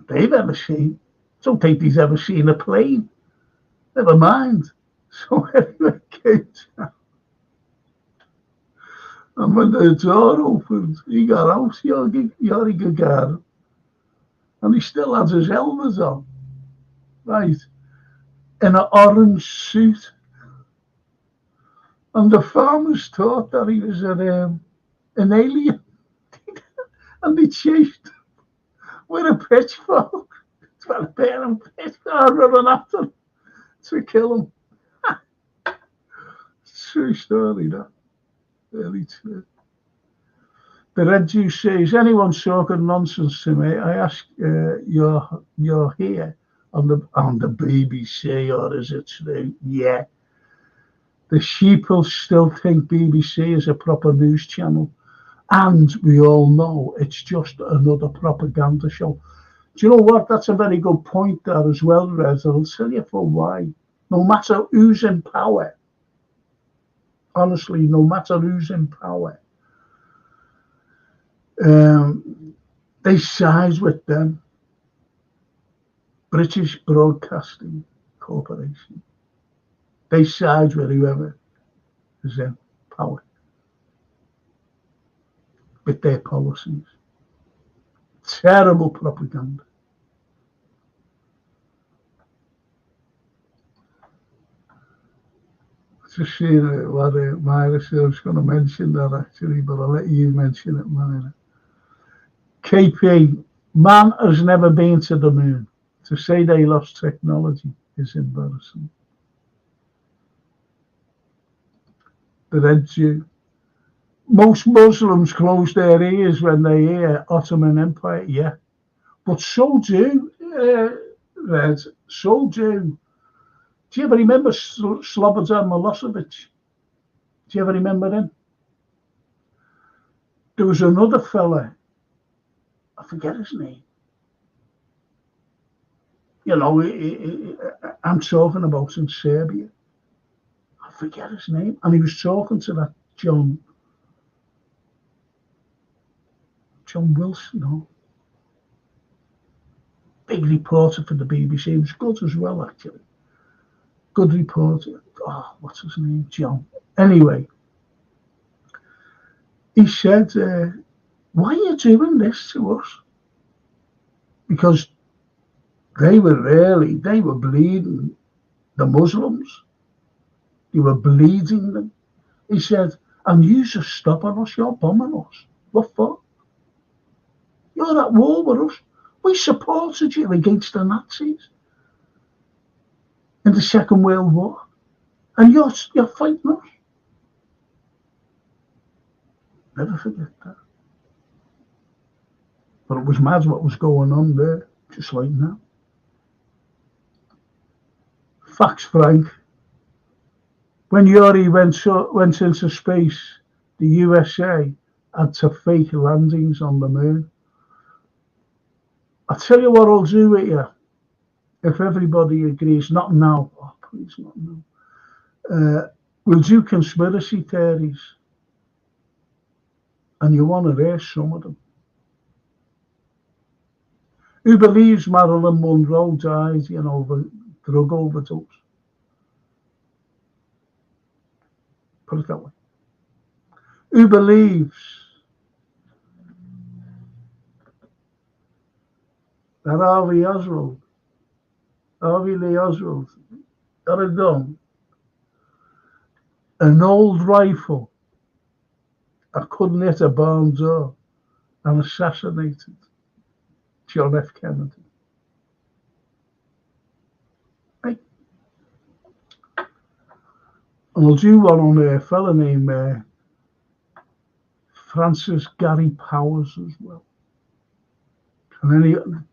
C: They've ever seen. Don't think he's ever seen a plane. Never mind. So anyway, came down. And when the door opened, he got out, Yuri Gagarin. And he still had his helmet on. Right. In an orange suit. And the farmers thought that he was an alien. And they chased him with a pitchfork. Well, a pair of pitchfork running after him to kill him. True story, that. Very true. The Red Juice says, anyone talking nonsense to me, I ask, you're here on the BBC, or is it true? Yeah. The sheeple still think BBC is a proper news channel. And we all know it's just another propaganda show. Do you know what? That's a very good point there as well, Rez. I'll tell you for why. No matter who's in power, honestly, no matter who's in power, they side with them. British Broadcasting Corporation. They side with whoever is in power with their policies. Terrible propaganda. Just seeing what Myra said. I was going to mention that actually, but I'll let you mention it, Myra. KP, man has never been to the moon. To say they lost technology is embarrassing. The Red Jew. Most Muslims close their ears when they hear Ottoman Empire, yeah. But so do read, so do you ever remember Slobodan Milosevic? Do you ever remember him? There was another fella, I forget his name. You know, I'm talking about in Serbia. I forget his name. And he was talking to that John Wilson, no? Big reporter for the BBC. He was good as well, actually. Good reporter. Oh, what's his name? John. Anyway, he said, why are you doing this to us? Because they were bleeding the Muslims. They were bleeding them. He said, and you just stopping us, you're bombing us. What for? You're at war with us. We supported you against the Nazis in the Second World War. And you're fighting us. Never forget that. But it was mad what was going on there, just like now. Facts, Frank. When Yuri went into space, the USA had to fake landings on the moon. I tell you what I'll do with you, if everybody agrees, not now, oh, please, not now. We'll do conspiracy theories, and you want to hear some of them. Who believes Marilyn Monroe died, of a drug overdose? Put it that way. Who believes that Harvey Lee Oswald, got a gun, an old rifle that couldn't hit a barn door, and assassinated John F. Kennedy? Right. And I'll do one on a fella named Francis Gary Powers as well. And then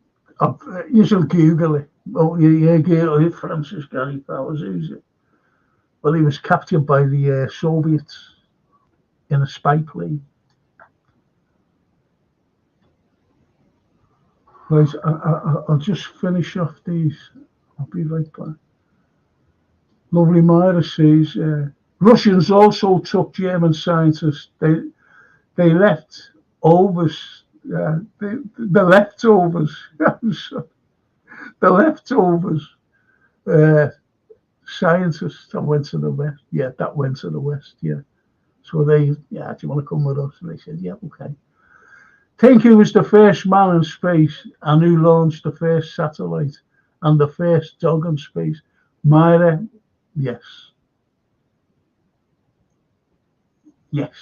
C: you should Google it. Oh, yeah, Google it. Francis Gary Powers, who's it? Well, he was captured by the Soviets in a spy plane. Right, I'll just finish off these. I'll be right back. Lovely Myra says, Russians also took German scientists. They left overs. The leftovers. The leftovers. Scientists that went to the west. Yeah, that went to the west. Yeah. So do you want to come with us? And they said, yeah, okay. Think who was the first man in space and who launched the first satellite and the first dog in space? Myra, yes. Yes.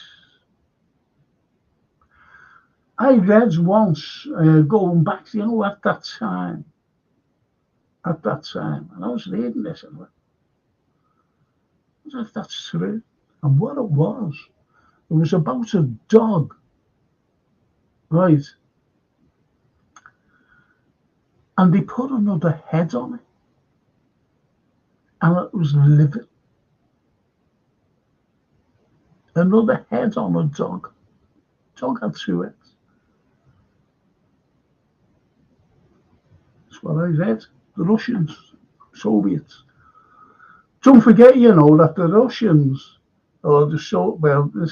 C: I read once, going back, at that time, and I was reading this, and I wonder if that's true. And what it was about a dog, right? And they put another head on it, and it was living. Another head on a dog. Dog had two heads. That's what I read. The Russians, Soviets. Don't forget, that the Russians, or this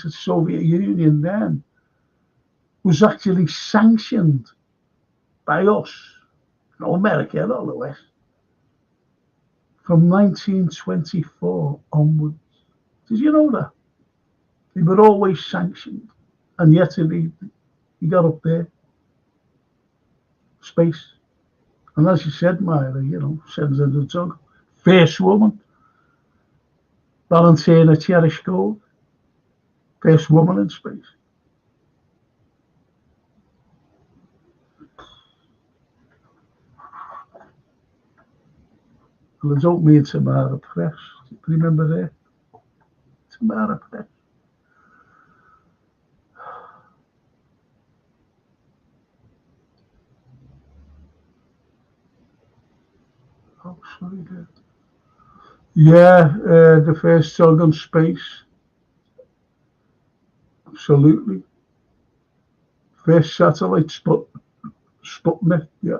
C: is Soviet Union then, was actually sanctioned by us, America and all the West, from 1924 onwards. Did you know that? They were always sanctioned, and yet he got up there, space. And as you said, Myra, sends in the dog. First woman, Valentina Tereshkova, first woman in space. And I don't mean Tamara Press. Remember that? Tamara Press. Outside. Yeah, the first tug on space. Absolutely. First satellite Sputnik. Yeah.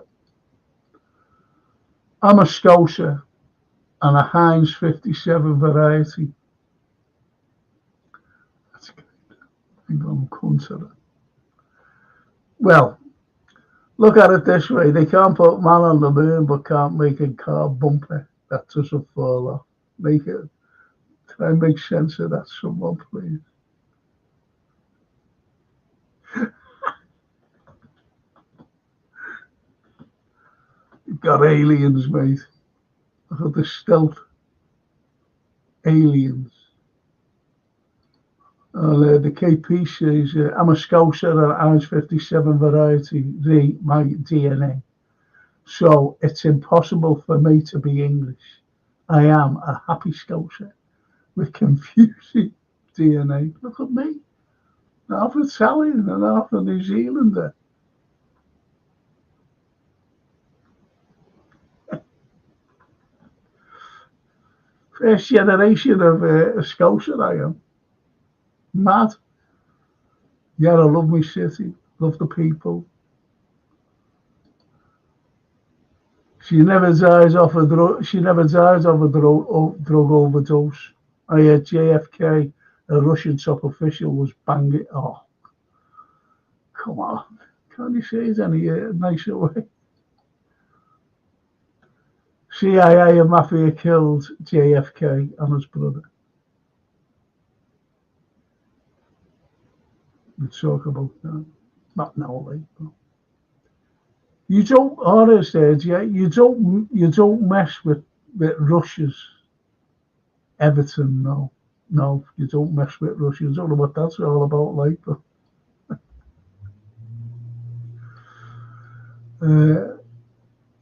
C: I'm a Scouser and a Heinz 57 variety. That's good. I think I'm consider. Well, look at it this way. They can't put man on the moon but can't make a car bumper that doesn't fall off. Make it try and make sense of that, someone, please. You've got aliens, mate. Look at the stealth aliens. The KP says, I'm a Scouser and Heinz 57 variety, my DNA. So it's impossible for me to be English. I am a happy Scouser with confusing DNA. Look at me. Half Italian and half a New Zealander. First generation of a Scouser I am. Mad. Yeah, I love my city. Love the people. She never dies of a drug. She never dies of a drug overdose. I heard JFK, a Russian top official, was banging. Oh, come on! Can't you say it any nicer way? CIA and mafia killed JFK and his brother. We talk about that. Not now, like. You don't, Horror says, yeah, you don't mess with Russia's Everton, no. No, you don't mess with Russia. I don't know what that's all about, like, but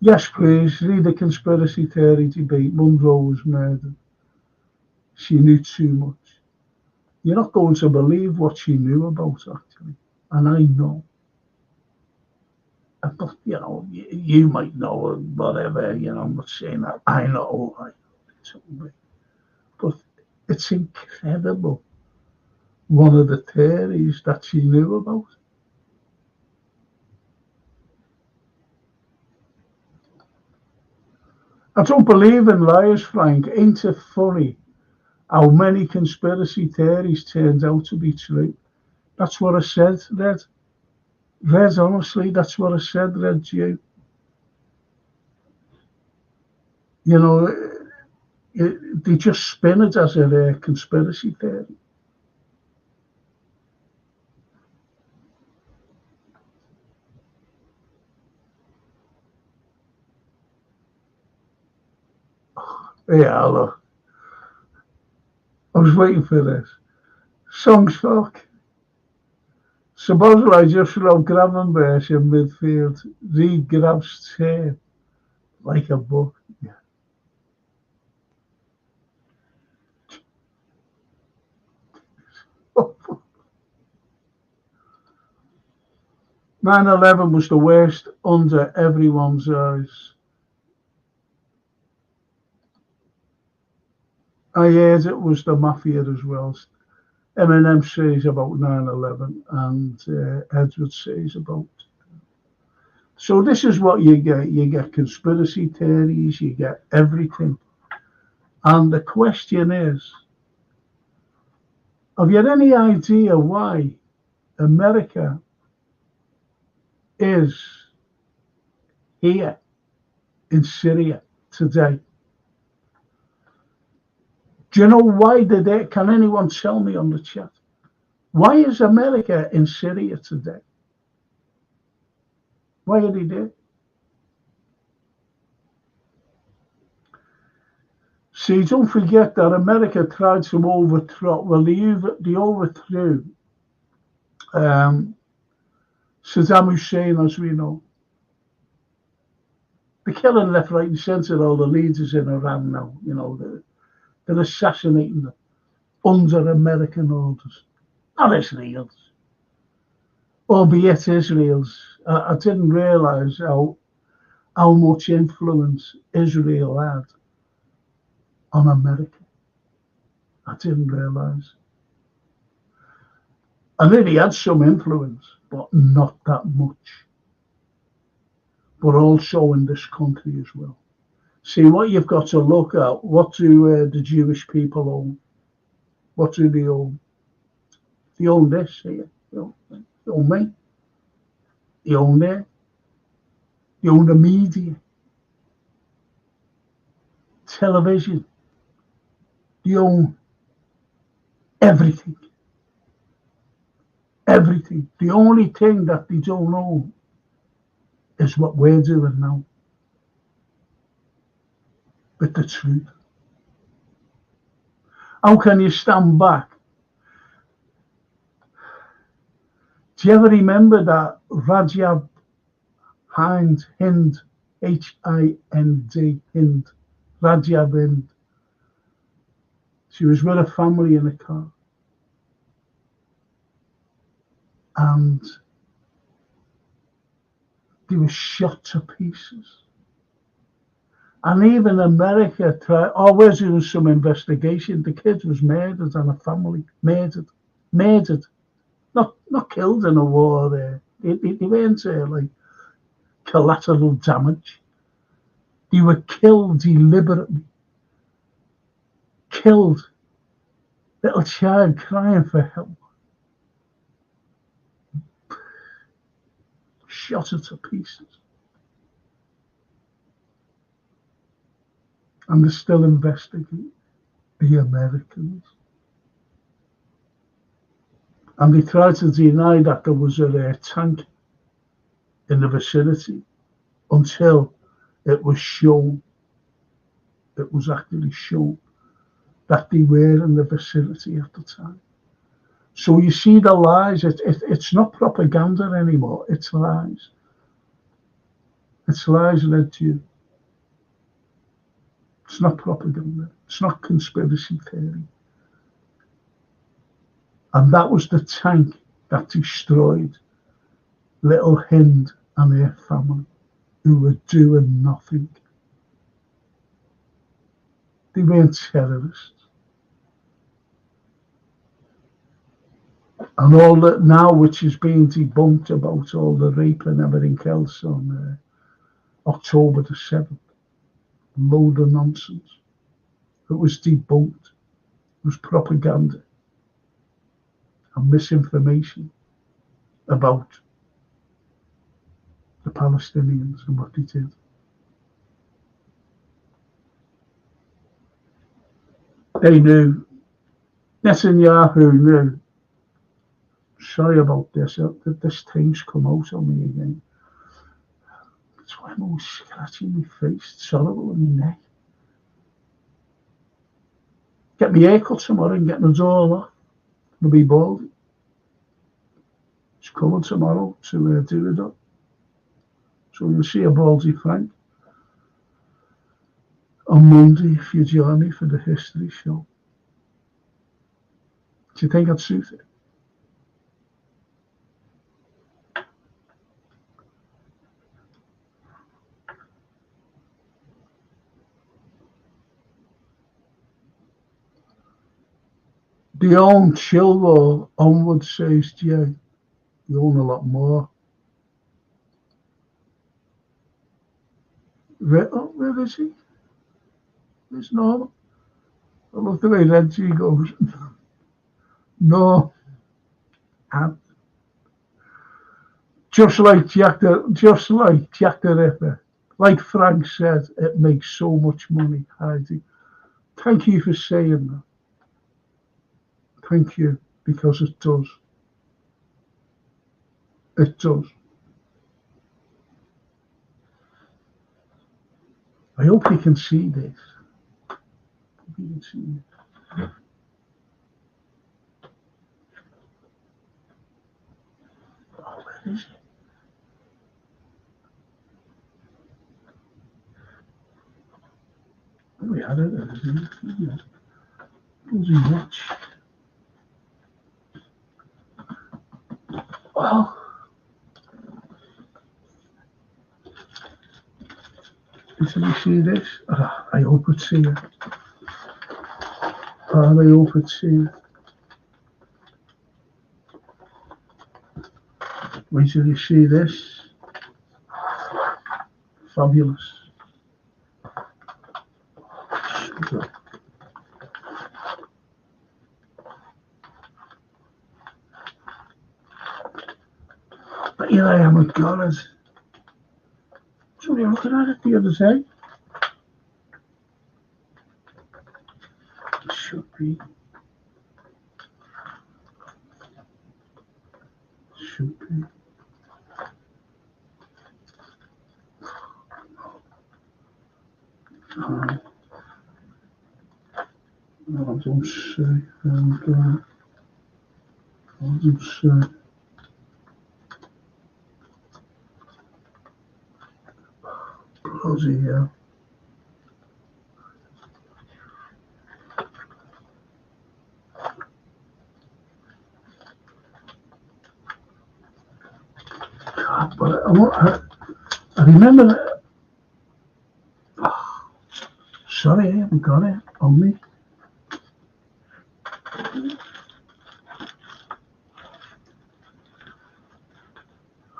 C: yes, please, read the conspiracy theory debate. Monroe was murdered. She knew too much. You're not going to believe what she knew about, actually. And I know. I'm not, you might know or whatever, I'm not saying that. I know, but it's incredible. One of the theories that she knew about. I don't believe in liars, Frank. Ain't it funny how many conspiracy theories turned out to be true? That's what I said, Red. Red, honestly, that's what I said, Red, you. They just spin it as a conspiracy theory. Yeah, look. I was waiting for this. Songs fuck. Supposedly I just wrote Gravenberch in midfield. Reed grabs tail like a book. Yeah. 9/11 was the worst under everyone's eyes. I heard it was the mafia as well. Eminem says about 9/11 and Edward says about. So this is what you get. You get conspiracy theories, you get everything. And the question is, have you any idea why America is here in Syria today? Do you know why can anyone tell me on the chat? Why is America in Syria today? Why are they there? See, don't forget that America tried to overthrow, they overthrew Saddam Hussein, as we know. They're killing left, right, and centre all the leaders in Iran now. They're assassinating them under American orders, not Israel's. Albeit Israel's. I didn't realise how how much influence Israel had on America. I didn't realise. I knew he had some influence, but not that much. But also in this country as well. See, what you've got to look at, what do the Jewish people own? What do they own? They own this here. They own me. They own there. They own the media, television. They own everything. Everything. The only thing that they don't own is what we're doing now. With the truth. How can you stand back? Do you ever remember that Rajab Hind, Hind, Hind, Hind, Rajab Hind? She was with a family in a car. And they were shot to pieces. And even America tried, we're doing some investigation. The kid was murdered and a family murdered. Not killed in a war there. They weren't like collateral damage. They were killed deliberately. Killed. Little child crying for help. Shot it to pieces. And they're still investigating the Americans. And they tried to deny that there was a tank in the vicinity until it was shown. It was actually shown that they were in the vicinity at the time. So you see the lies. It's not propaganda anymore. It's lies. It's lies led to you. It's not propaganda. It's not conspiracy theory. And that was the tank that destroyed little Hind and her family, who were doing nothing. They weren't terrorists. And all that now, which is being debunked about all the rape and everything else on October the 7th, load of nonsense. It was debunked. It was propaganda and misinformation about the Palestinians and what they did. They knew. Netanyahu knew. Sorry about this. This thing's come out on me again. That's why I'm always scratching my face. It's horrible in my neck. Get my hair cut tomorrow and get my door off. I'll be baldy. It's coming tomorrow to do it up. So you'll see a baldy Frank on Monday if you join me for the history show. Do you think I'd suit it? They own Chilwell onward, says Jay. They own a lot more. Where is he? It's Norman. I love the way Reggie goes. No. And just like Jack the Ripper, like Frank said, it makes so much money, Heidi. Thank you for saying that. Thank you, because it does. It does. I hope you can see this. I hope you can see it. Oh, where is it? We had it, isn't it? Bloody watch. Well, till you see this. Oh, I hope it's here. Oh, I hope it's here. Wait till you see this. Fabulous. But here I am at Carlyle. So we were looking at it the other day. It should be. Should be. I don't see. And I don't see. Bloody hell. God, but I remember that. Oh, sorry, I haven't got it on me.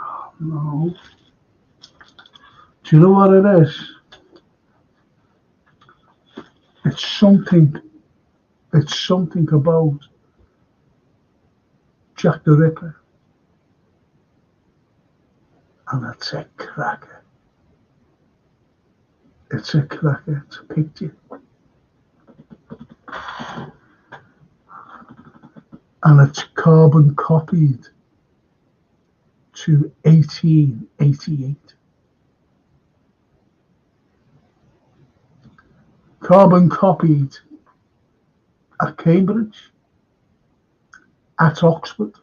C: Oh, no. Do you know what it is? It's something about Jack the Ripper. And it's a cracker. It's a cracker. It's a picture. And it's carbon copied to 1888. Carbon copied at Cambridge, at Oxford,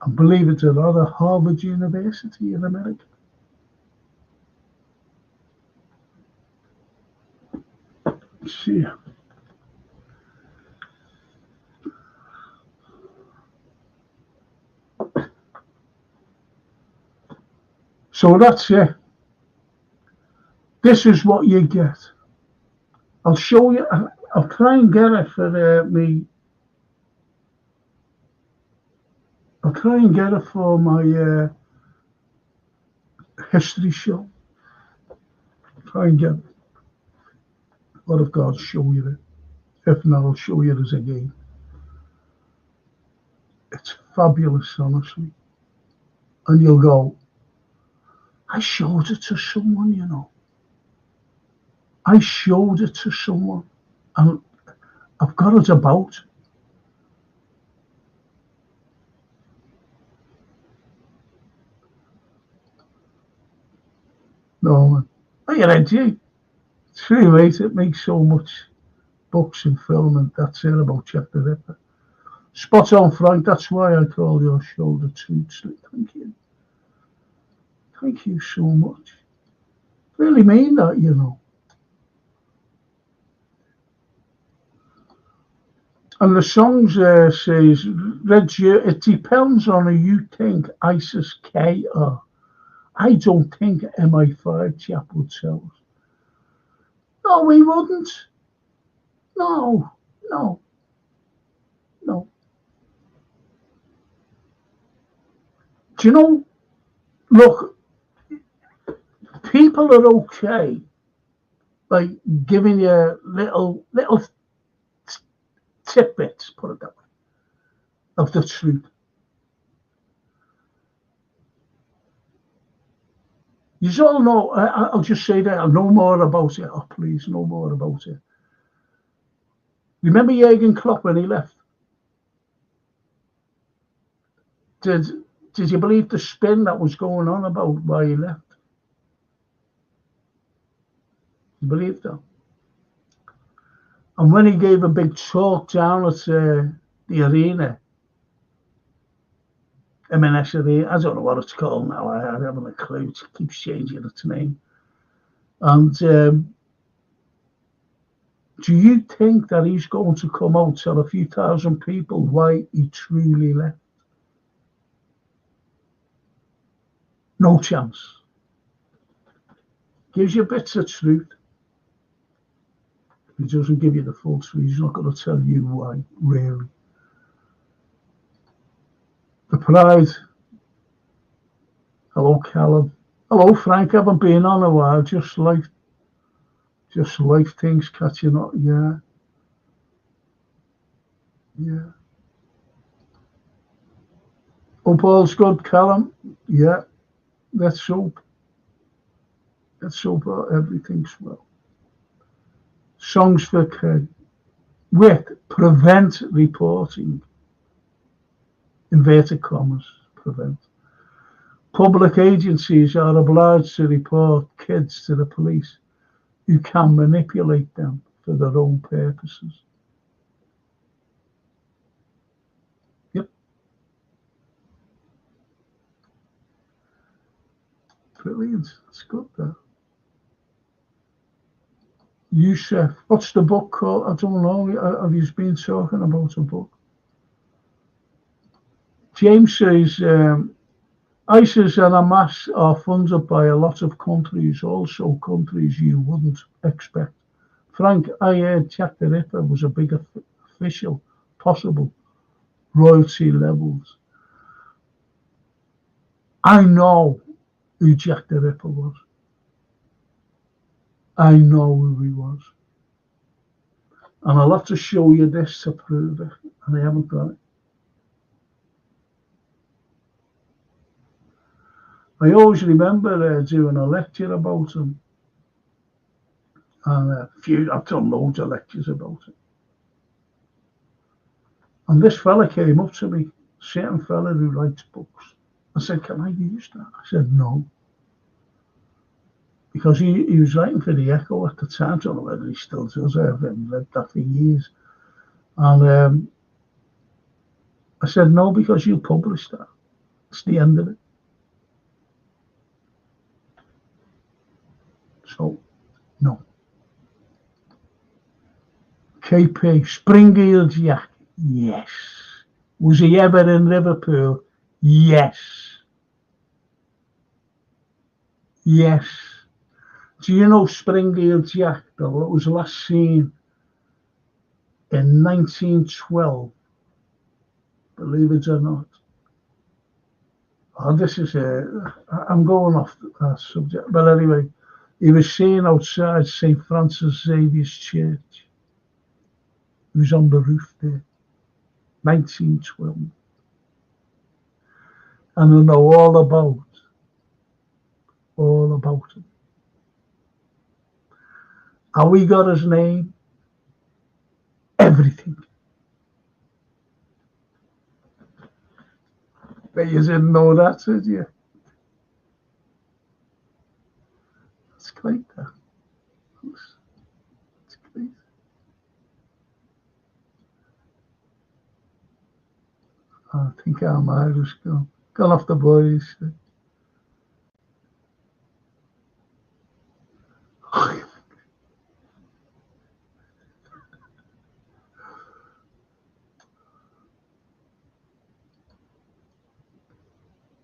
C: and believe it or not, at Harvard University in America. See. So that's it. This is what you get. I'll show you. I'll try and get it for me. I'll try and get it for my history show. Try and get it. What I've got to show you it. If not, I'll show you this again. It's fabulous, honestly. And you'll go, I showed it to someone, you know. I showed it to someone. And I've got it about. No, man. Are you ready? It's free, mate. It makes so much books and film, and that's it about Jack the Ripper. Spot on, Frank. That's why I call your show the Truth Slip. Thank you. Thank you so much. Really mean that, you know. And the song says, it depends on who you think ISIS K are. I don't think MI5 chap would tell us. No, we wouldn't. No. Do you know, look, people are okay, like giving you little tidbits, put it that way, of the truth. You all know, I'll just say that, I'll know more about it. Oh, please, know more about it. Remember Jurgen Klopp when he left? Did you believe the spin that was going on about why he left? You believe that? And when he gave a big talk down at the arena, M&S Arena, I don't know what it's called now, I haven't a clue, it keeps changing its name. And do you think that he's going to come out, tell a few thousand people why he truly left? No chance. Gives you bits of truth. He doesn't give you the full truth. He's not going to tell you why, really. The Pride. Hello, Callum. Hello, Frank. Haven't been on a while. Just life things catching up. Yeah. Yeah. Hope all's good, Callum. Yeah. Let's hope. Let's hope everything's well. Songs for Keg. With prevent reporting. Inverted commas. Prevent. Public agencies are obliged to report kids to the police who can manipulate them for their own purposes. Yep. Brilliant. That's good, though. Yusuf, what's the book called? I don't know. Have you been talking about a book? James says, ISIS and Hamas are funded by a lot of countries, also countries you wouldn't expect. Frank, I heard Jack the Ripper was a big official, possible royalty levels. I know who Jack the Ripper was. I know who he was. And I'll have to show you this to prove it, and I haven't got it. I always remember doing a lecture about him. And I've done loads of lectures about it. And this fella came up to me, certain fella who writes books. I said, can I use that? I said, no. Because he was writing for the Echo at the time. I don't know whether he still does. I haven't read that for years. And I said, no, because you published that. It's the end of it. So, no. KP, Spring-Heeled Jack, yes. Was he ever in Liverpool? Yes. Yes. Do you know Spring-Heeled Jack, though? It was last seen in 1912, believe it or not. Oh, this is I'm going off that subject, but anyway, he was seen outside St. Francis Xavier's Church. He was on the roof there, 1912. And I know all about him. How we got his name? Everything. But you didn't know that, did you? That's great, that. That's great. I think our Irish gone off the boys.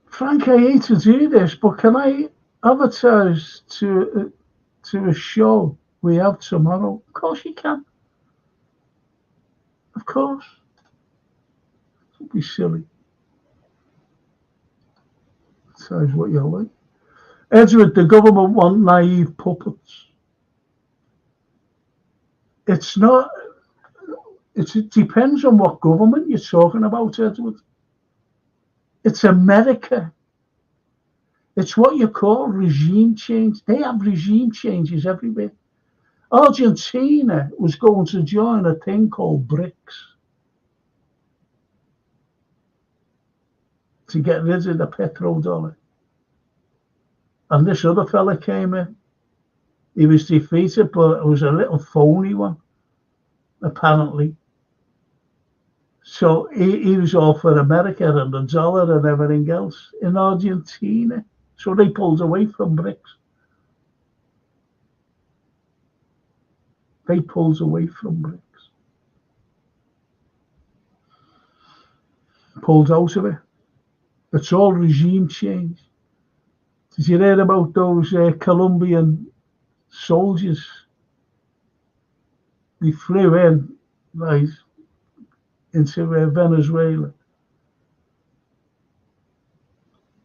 C: Frank, I hate to do this, but can I advertise to a show we have tomorrow? Of course you can. Of course. Don't be silly. Advertise what you like. Edward, the government want naive puppets. It's not. It depends on what government you're talking about, Edward. It's America. It's what you call regime change. They have regime changes everywhere. Argentina was going to join a thing called BRICS to get rid of the petrodollar. And this other fella came in. He was defeated, but it was a little phony one, apparently. So he was all for America and the dollar and everything else in Argentina. So they pulled away from BRICS. They pulled away from BRICS. Pulled out of it. It's all regime change. Did you hear about those Colombian soldiers. They flew in, right, into Venezuela.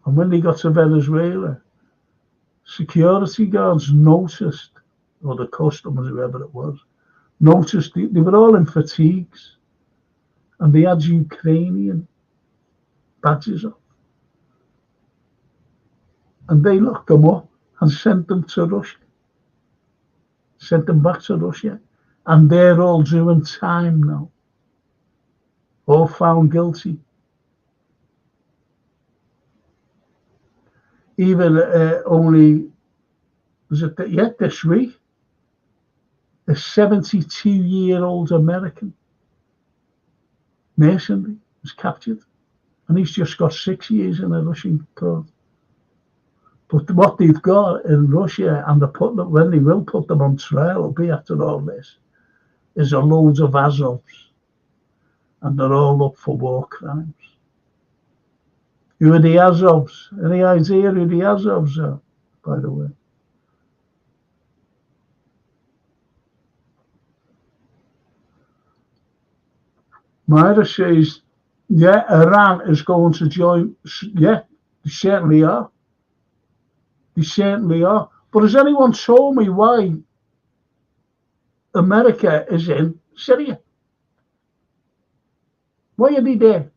C: And when they got to Venezuela, security guards noticed, or the customers, whoever it was, noticed they were all in fatigues and they had Ukrainian badges on. And they locked them up and sent them to Russia, sent them back to Russia. And they're all doing time now, all found guilty. Even only, was it yet this week, a 72-year-old American mercenary was captured, and he's just got 6 years in a Russian court. But what they've got in Russia, and when they will put them on trial, will be after all this, is a loads of Azovs, and they're all up for war crimes. Who are the Azovs? Any idea who the Azovs are, by the way? Myra says, yeah, Iran is going to join. Yeah, they certainly are. They certainly are. But has anyone told me why America is in Syria? Why are they there?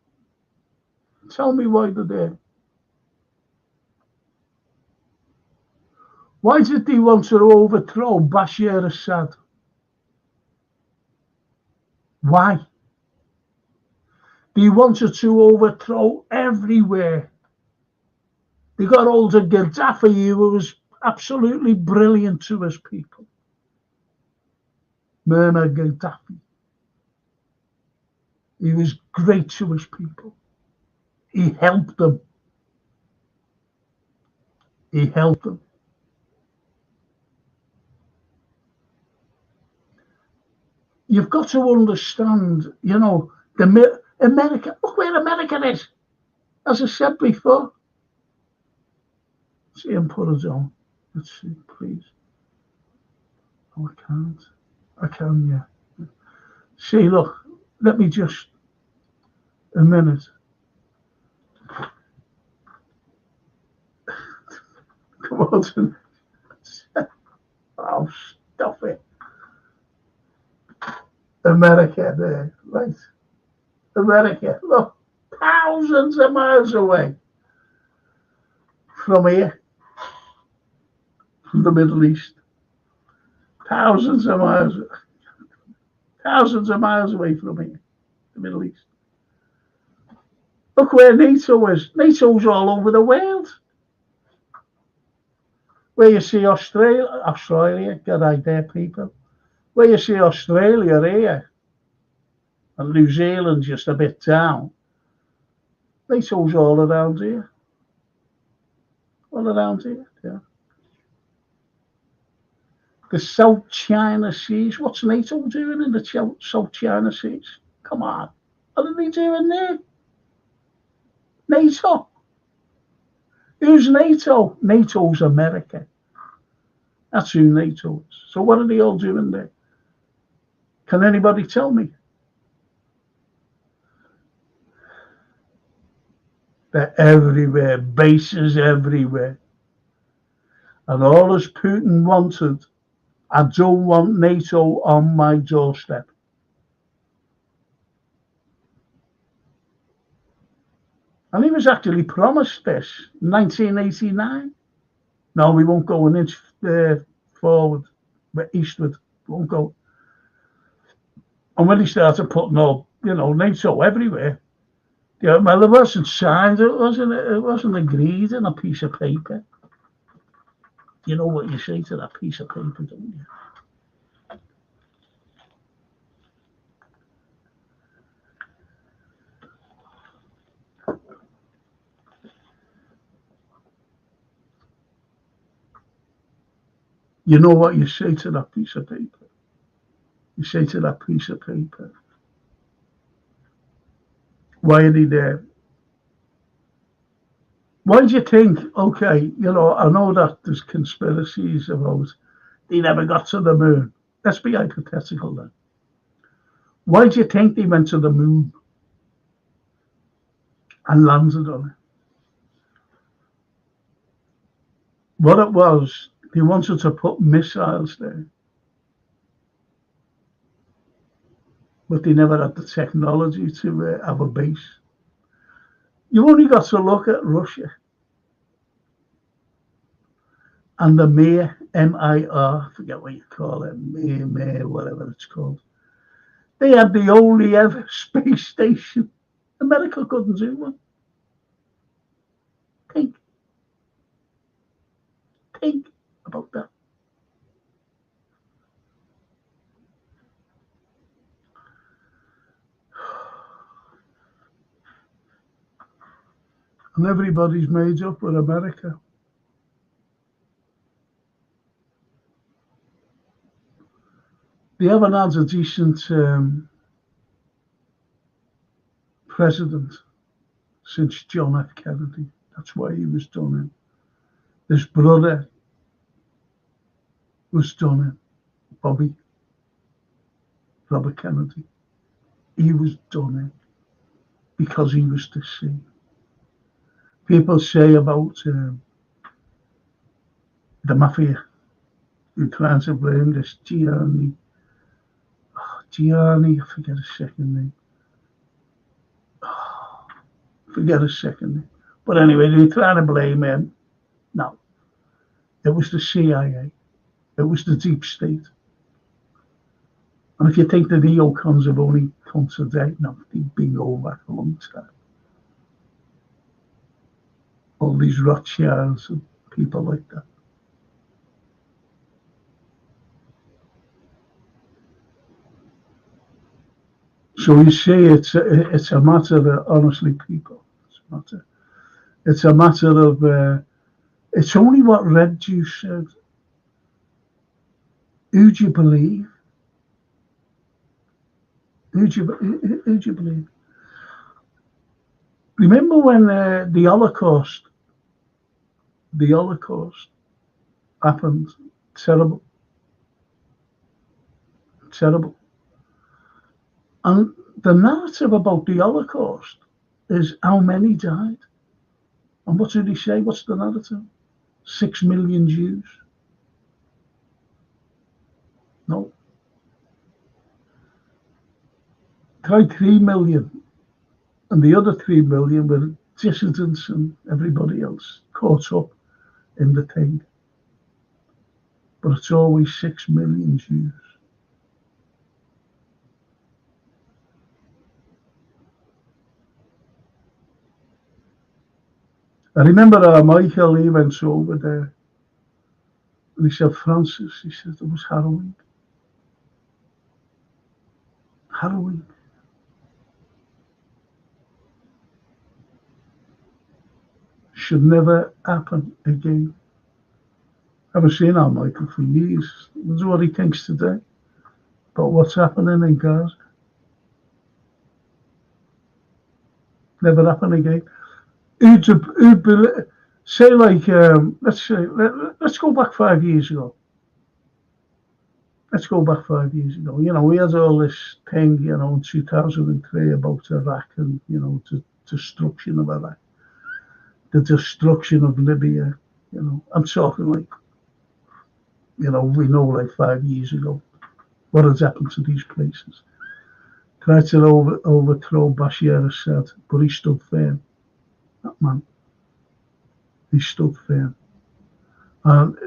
C: Tell me why they're there. Why did they want to overthrow Bashar Assad? Why? They wanted to overthrow everywhere. They got hold of Gaddafi, who was absolutely brilliant to his people. Muammar Gaddafi. He was great to his people. He helped them. He helped them. You've got to understand, America, look where America is. As I said before. See him put it on. Let's see, please. Oh, I can't. I can, yeah. See, look, let me just, a minute. Come on. Oh, stop it. America there, right? America, look, thousands of miles away from here, from the Middle East. Thousands of miles away from here, the Middle East. Look where NATO is. NATO's all over the world. Where you see Australia, good idea, people. Where you see Australia here, and New Zealand just a bit down, NATO's all around here. All around here, yeah. The South China Seas, what's NATO doing in the South China Seas? Come on, what are they doing there? NATO. Who's NATO? NATO's America. That's who NATO is. So what are they all doing there? Can anybody tell me? They're everywhere, bases everywhere. And all as Putin wanted, I don't want NATO on my doorstep. And he was actually promised this in 1989. No, we won't go an inch forward, but eastward, won't go. And when he started putting all, NATO everywhere, well, it wasn't signed, it wasn't agreed on a piece of paper. You know what you say to that piece of paper, don't you? You know what you say to that piece of paper? You say to that piece of paper, why are they there? Why do you think, okay, I know that there's conspiracies about they never got to the moon. Let's be hypothetical then. Why do you think they went to the moon and landed on it? What it was, they wanted to put missiles there, but they never had the technology to have a base. You only got to look at Russia and the Mir, M-I-R, forget what you call it, Mir, whatever it's called. They had the only ever space station. America couldn't do one. Think about that. And everybody's made up with America. They haven't had a decent president since John F. Kennedy. That's why he was done in. His brother was done in. Robert Kennedy. He was done in because he was deceived. People say about the mafia. You're trying to blame this Gianni. I forget his second name. But anyway, they're trying to blame him. No. It was the CIA. It was the deep state. And if you think the neocons have only come today, no, they've been over a long time. All these Rothschilds and people like that. So you see, it's a matter of, honestly, people, it's a matter of, it's only what Red Juice said. Who do you believe? Who do you believe? Remember when the Holocaust happened? Terrible. And the narrative about the Holocaust is how many died. And what did he say? What's the narrative? 6 million Jews. No. Try 3 million. And the other 3 million were dissidents and everybody else caught up in the thing. But it's always 6 million Jews. I remember Michael, he went over there and he said, Francis, he said, it was harrowing. Harrowing. Should never happen again. I haven't seen our Michael for years. That's what he thinks today about what's happening in Gaza. Never happen again. Say like, let's go back 5 years ago. You know, we had all this thing, you know, in 2003 about Iraq and, you know, the destruction of Iraq, the destruction of Libya. You know, I'm talking like, you know, we know like 5 years ago what has happened to these places. Tried to overthrow Bashar Assad, but he stood firm. That man, he stood firm. And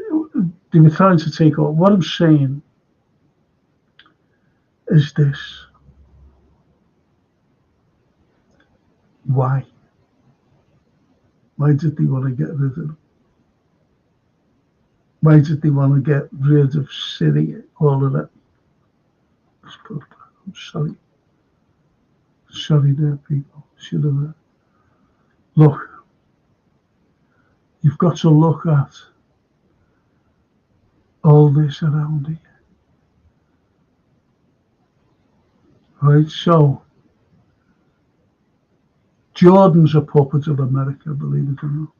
C: they were trying to take over. What I'm saying is this. Why? Why did they want to get rid of them? Why did they want to get rid of Syria, all of that? I'm sorry. Sorry there, people. Should have. Look, you've got to look at all this around here. Right, so Jordan's a puppet of America, believe it or not.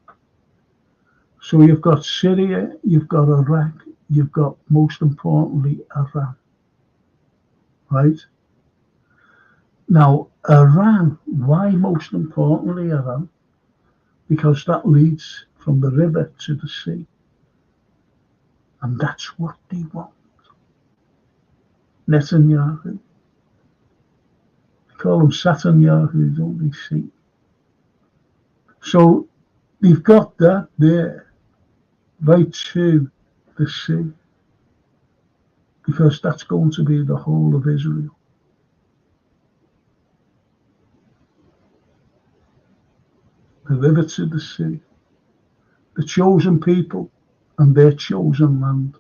C: So you've got Syria, you've got Iraq, you've got, most importantly, Iran, right? Now, Iran, why most importantly Iran? Because that leads from the river to the sea. And that's what they want. Netanyahu. They call him Satanyahu, don't they see? So they've got that there, right to the sea. Because that's going to be the whole of Israel. The river to the sea. The chosen people and their chosen land.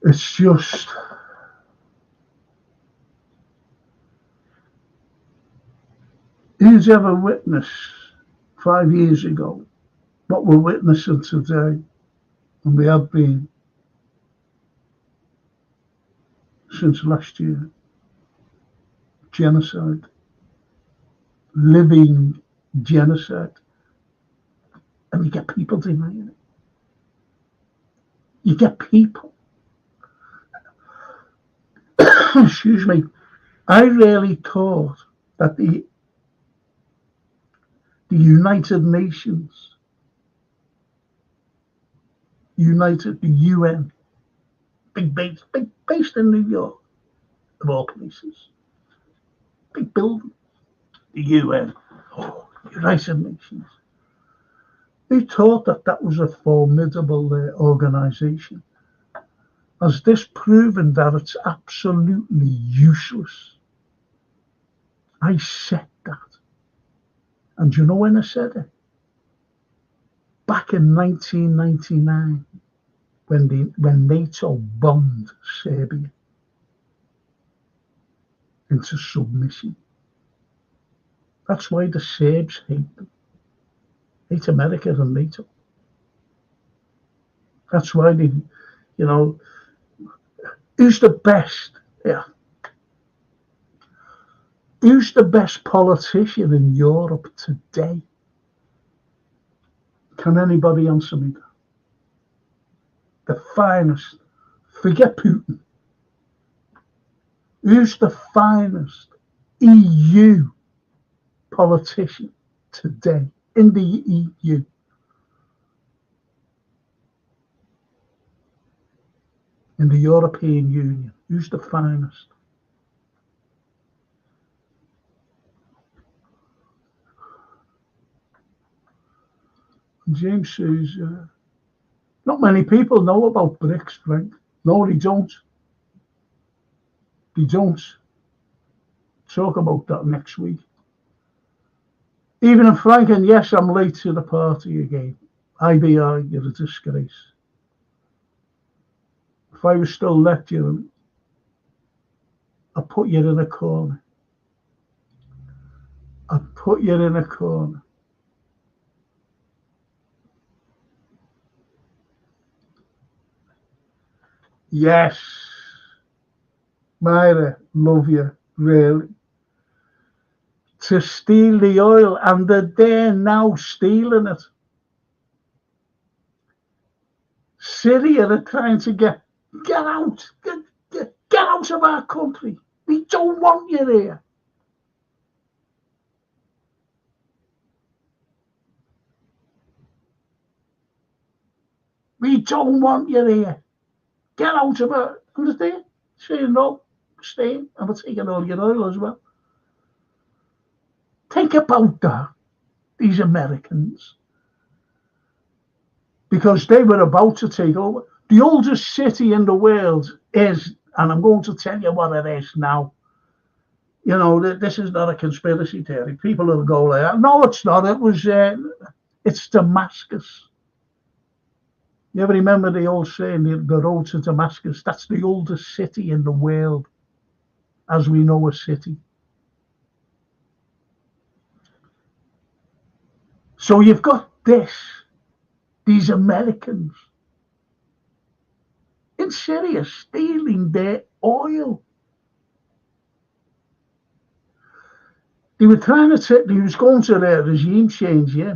C: It's just, who's ever witnessed 5 years ago what we're witnessing today, and we have been since last year? Genocide, living genocide, and you get people denying it. You get people. Excuse me. I really thought that the United Nations, the UN, big based in New York, of all places, big building, the UN, United Nations. They thought that that was a formidable organisation. Has this proven that it's absolutely useless? I said that. And you know when I said it? Back in 1999, when NATO bombed Serbia into submission. That's why the Serbs hate them. Hate America and NATO. That's why they, who's the best? Yeah. Who's the best politician in Europe today? Can anybody answer me that? The finest. Forget Putin. Who's the finest EU politician today in the EU? In the European Union? Who's the finest? James says, not many people know about BRICS, Frank. No, they don't. They don't. Talk about that next week. Even in Frank, and yes, I'm late to the party again. IBI, you're a disgrace. If I was still lecturing, I'd put you in a corner. I'd put you in a corner. Yes, Myra, love you, really. To steal the oil, and they're now stealing it. Syria are trying to get out, get out of our country. We don't want you there. We don't want you there. Get out of it. Understand? Saying no, staying, and we're taking all your oil as well. Think about that, these Americans. Because they were about to take over. The oldest city in the world is, and I'm going to tell you what it is now. This is not a conspiracy theory. People will go there. No, it's not. It's Damascus. You ever remember the old saying, the road to Damascus? That's the oldest city in the world, as we know a city. So you've got these Americans in Syria stealing their oil. They were going to their regime change, yeah.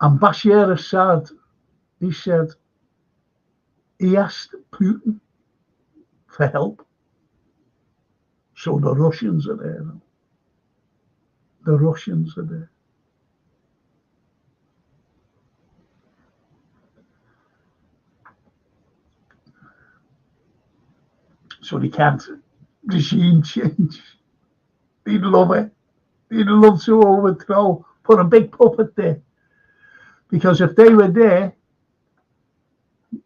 C: And Bashar Assad, he said, he asked Putin for help. So the Russians are there. The Russians are there. So they can't regime change. They'd love it. They'd love to overthrow, put a big puppet there. Because if they were there,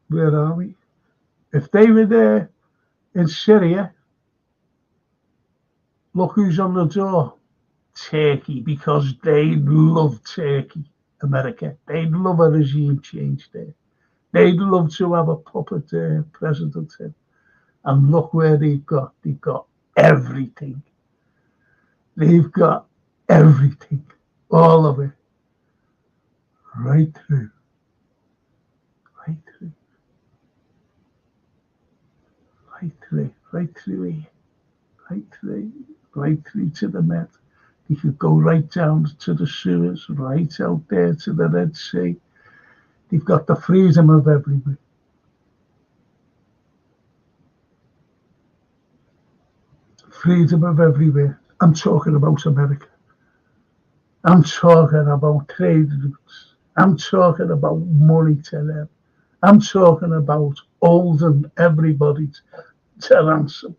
C: where are we? If they were there in Syria, look who's on the door. Turkey, because they love Turkey, America. They'd love a regime change there. They'd love to have a puppet president in. And look where they've got. They've got everything. They've got everything. All of it. Right through. Right through. Right through. Right through here. Right through. Right through to the Med. You could go right down to the sewers, right out there to the Red Sea. They've got the freedom of everywhere. Freedom of everywhere. I'm talking about America. I'm talking about trade routes. I'm talking about money to them. I'm talking about holding everybody to ransom.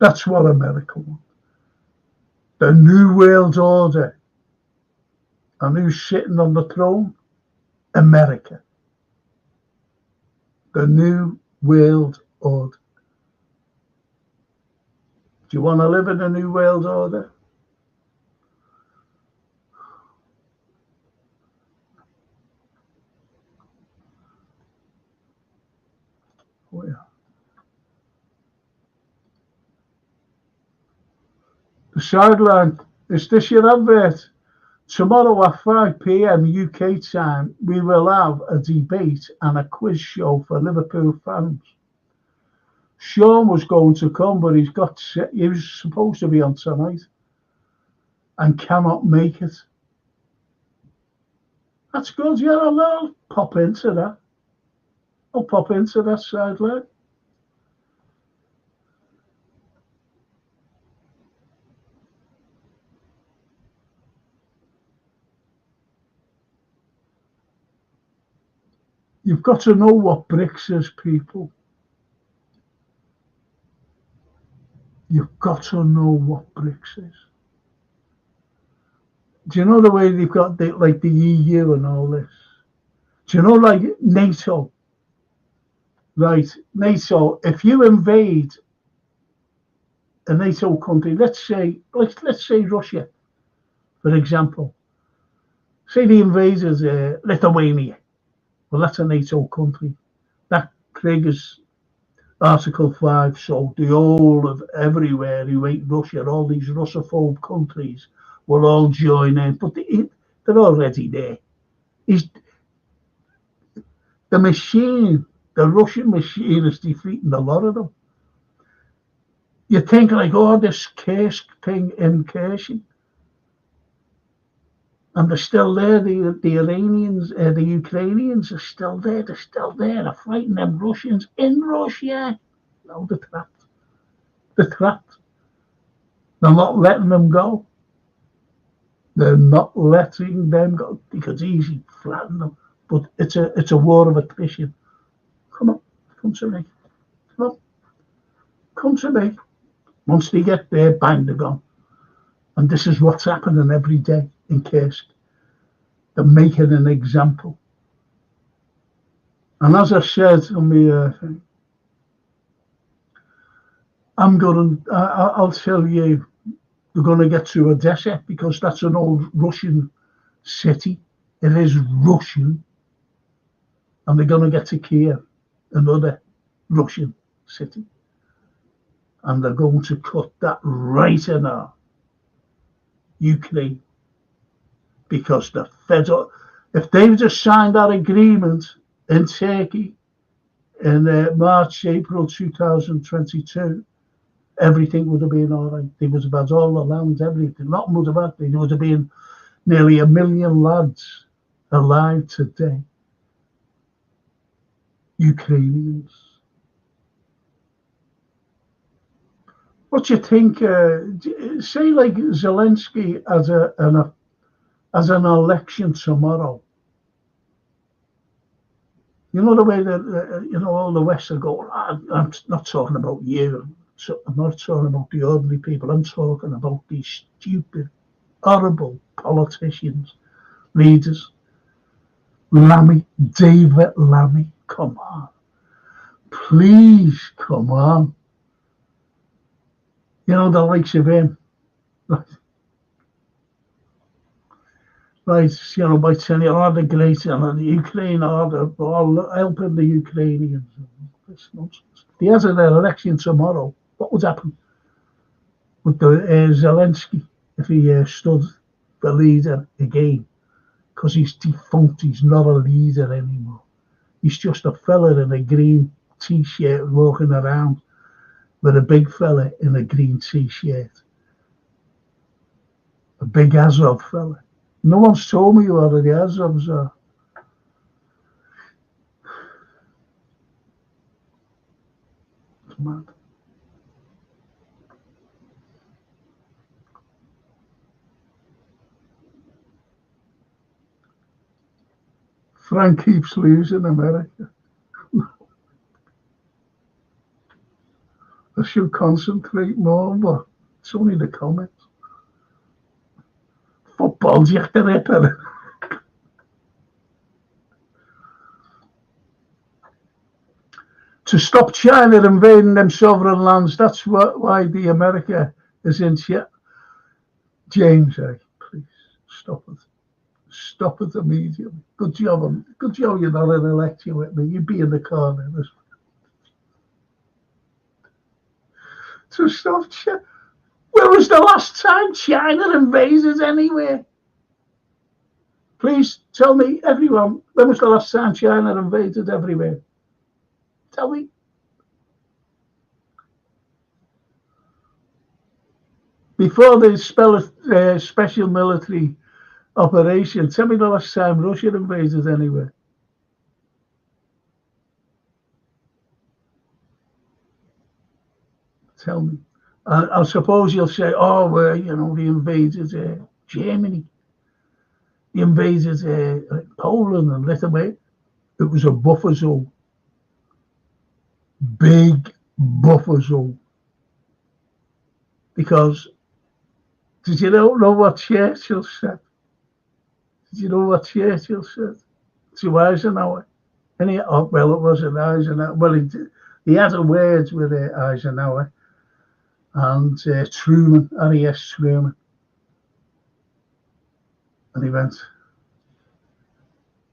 C: That's what America wants. The New World Order. And who's sitting on the throne? America. The New World Order. Do you want to live in a New World Order? Oh, yeah. The sideline. Is this your advert? Tomorrow at 5 p.m. UK time, we will have a debate and a quiz show for Liverpool fans. Sean was going to come, but he was supposed to be on tonight and cannot make it. That's good, yeah, I'll pop into that. I'll pop into that sideline. You've got to know what BRICS is, people. You've got to know what BRICS is. Do you know the way they've got like the EU and all this? Do you know like NATO? Right, NATO, if you invade a NATO country, let's say Russia, for example. Say they invaded Lithuania. Well, that's a NATO country. That triggers Article 5. So the whole of everywhere who hate Russia, all these Russophobe countries, will all join in. But they're already there. The machine, the Russian machine is defeating a lot of them. You think like, oh, this Kursk thing in Kherson. And they're still there. The Iranians, the Ukrainians are still there. They're still there. They're fighting them Russians in Russia. No, they're trapped. They're trapped. They're not letting them go. They're not letting them go. They could easily flatten them. But it's a war of attrition. Come on, come to me. Come on. Come to me. Once they get there, bang, they're gone. And this is what's happening every day in Kursk. They're making an example. And as I said on the thing, I'll tell you, they're going to get to Odessa because that's an old Russian city. It is Russian. And they're going to get to Kiev, another Russian city. And they're going to cut that right in our Ukraine. Because the federal, if they've just signed that agreement in Turkey in March, April 2022, everything would have been all right. They would have had all the land, everything. Nothing would have happened. There would have been nearly 1 million lads alive today. Ukrainians. What do you think? Say like Zelensky as an election tomorrow. You know the way that all the West are going. I'm not talking about you. I'm not talking about the ordinary people. I'm talking about these stupid, horrible politicians, leaders. David Lammy, come on, please, come on. You know the likes of him, right? By telling you, the great and the Ukraine are all helping the Ukrainians. That's nonsense. He has an election tomorrow. What would happen with the Zelensky if he stood the leader again? Because he's defunct. He's not a leader anymore. He's just a fella in a green t-shirt walking around with a big fella in a green t-shirt. A big Azov fella. No one's told me what the Azovs are. It's mad. Frank keeps losing America. I should concentrate more, but it's only the comments. Football's you have to rip it. To stop China invading them sovereign lands, that's why the America is in shit. James, please stop it. Stop it immediately. Good job. Good job you're not in an election with me. You'd be in the corner. To stop China. When was the last time China invaded anywhere? Please tell me, everyone, when was the last time China invaded everywhere? Tell me. Before they special military operation, tell me the last time Russia invaded anywhere. Tell me. I suppose you'll say, oh, well, they invaded Germany. They invaded Poland and Lithuania. It was a buffer zone. Big buffer zone. Because, did you know what Churchill said? Did you know what Churchill said to Eisenhower? Well, it wasn't Eisenhower. Well, he had a words with Eisenhower and Truman, R.E.S. Truman. And he went,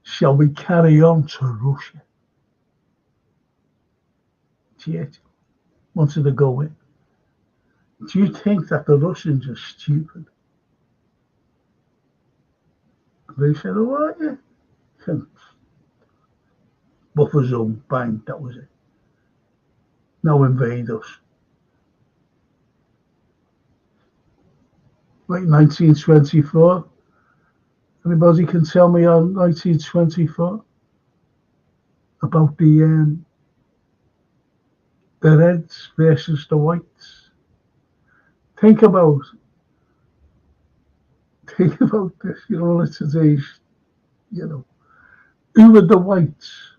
C: shall we carry on to Russia? Churchill wanted to go in. Do you think that the Russians are stupid? They said, oh, are you? Buffer zone, bang, that was it. Now invade us. Like 1924. Anybody can tell me on 1924 about the Reds versus the Whites? Think about this, today's, who were the Whites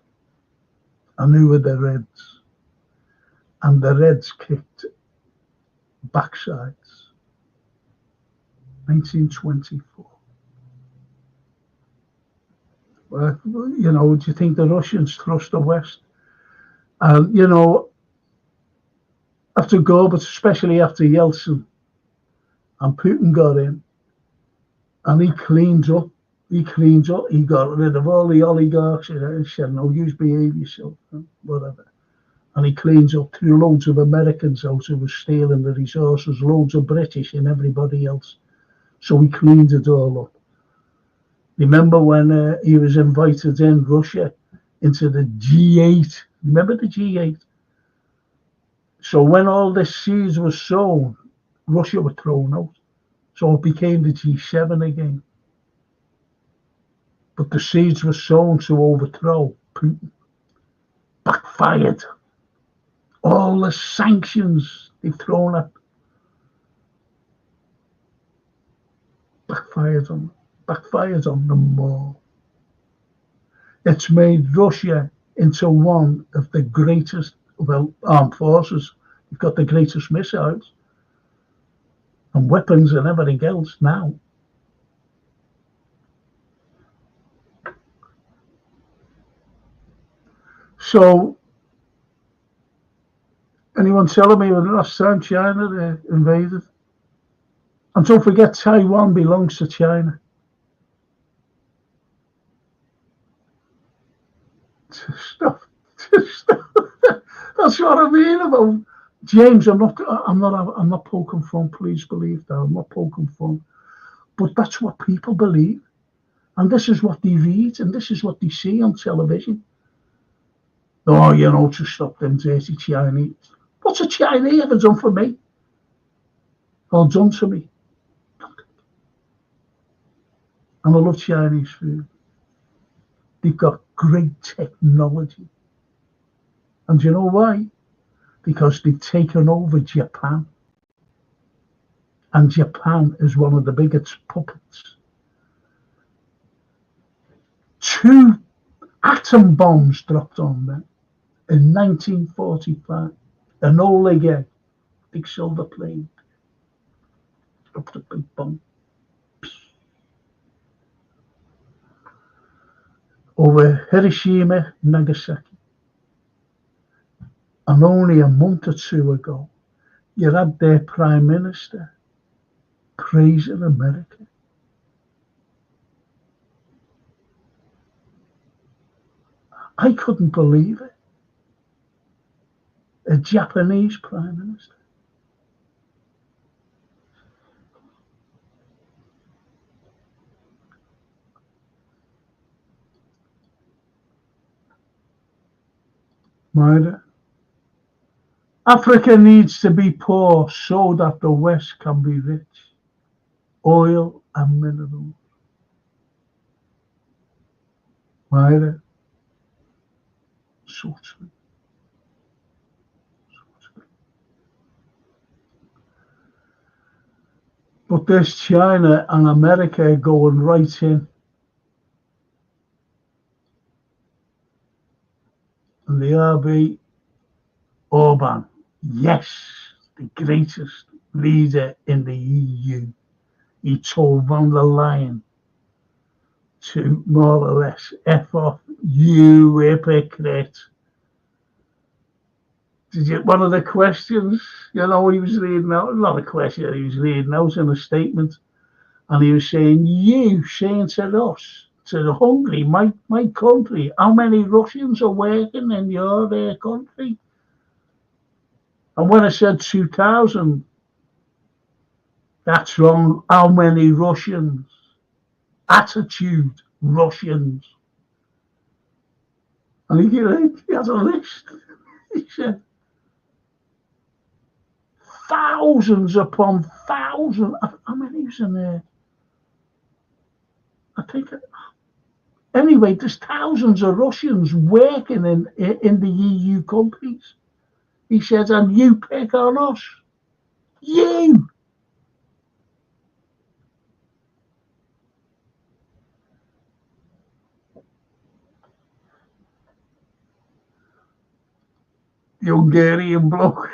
C: and who were the Reds? And the Reds kicked backsides. 1924. Well, do you think the Russians trust the West? And, after Gorbachev, especially after Yeltsin, and Putin got in, and he cleaned up. He got rid of all the oligarchs. He said, no, you behave yourself, whatever. And he cleans up, threw loads of Americans out who were stealing the resources, loads of British and everybody else. So he cleaned it all up. Remember when he was invited in Russia into the G8? Remember the G8? So when all this seeds were sown, Russia were thrown out. So it became the G7 again. But the seeds were sown to overthrow Putin. Backfired. All the sanctions they've thrown at backfired on them more. It's made Russia into one of the greatest, armed forces. You've got the greatest missiles and weapons and everything else now. So, anyone telling me when the last time China invaded? And don't forget, Taiwan belongs to China. Stuff. That's what I mean about James. I'm not poking fun. Please believe that I'm not poking fun. But that's what people believe, and this is what they read, and this is what they see on television. Oh, to stop them dirty Chinese. What's a Chinese ever done for me? Or done to me? And I love Chinese food. They've got great technology. And you know why? Because they've taken over Japan. And Japan is one of the biggest puppets. 2 atom bombs dropped on them in 1945. Enola Gay, big silver plane, dropped a big bomb over Hiroshima, Nagasaki. And only a month or two ago, you had their Prime Minister praising America. I couldn't believe it. A Japanese Prime Minister. Myra, Africa needs to be poor so that the West can be rich. Oil and minerals. Myra, so true. But there's China and America going right in. And the RB, Orban, yes, the greatest leader in the EU. He told von der Leyen to more or less F off, you hypocrite. Did you, one of the questions, he was reading out, not a question, he was reading out in a statement, and he was saying, you saying to us, to Hungary, my country, how many Russians are working in your country? And when I said 2,000, that's wrong. How many Russians? Attitude, Russians. And he had a list. He said, thousands upon thousands. How many was in there? I think. Anyway, there's thousands of Russians working in the EU countries. He said, and you pick on us. You. The Hungarian bloke.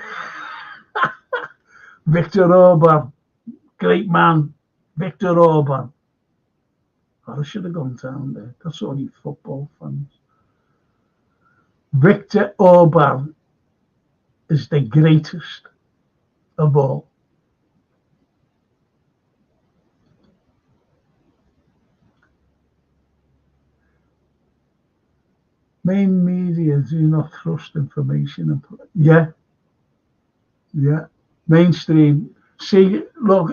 C: Viktor Orban. Great man. Viktor Orban. I should have gone down there. That's only football fans. Viktor Orban is the greatest of all. Main media do not trust information. Yeah. Mainstream. See, look,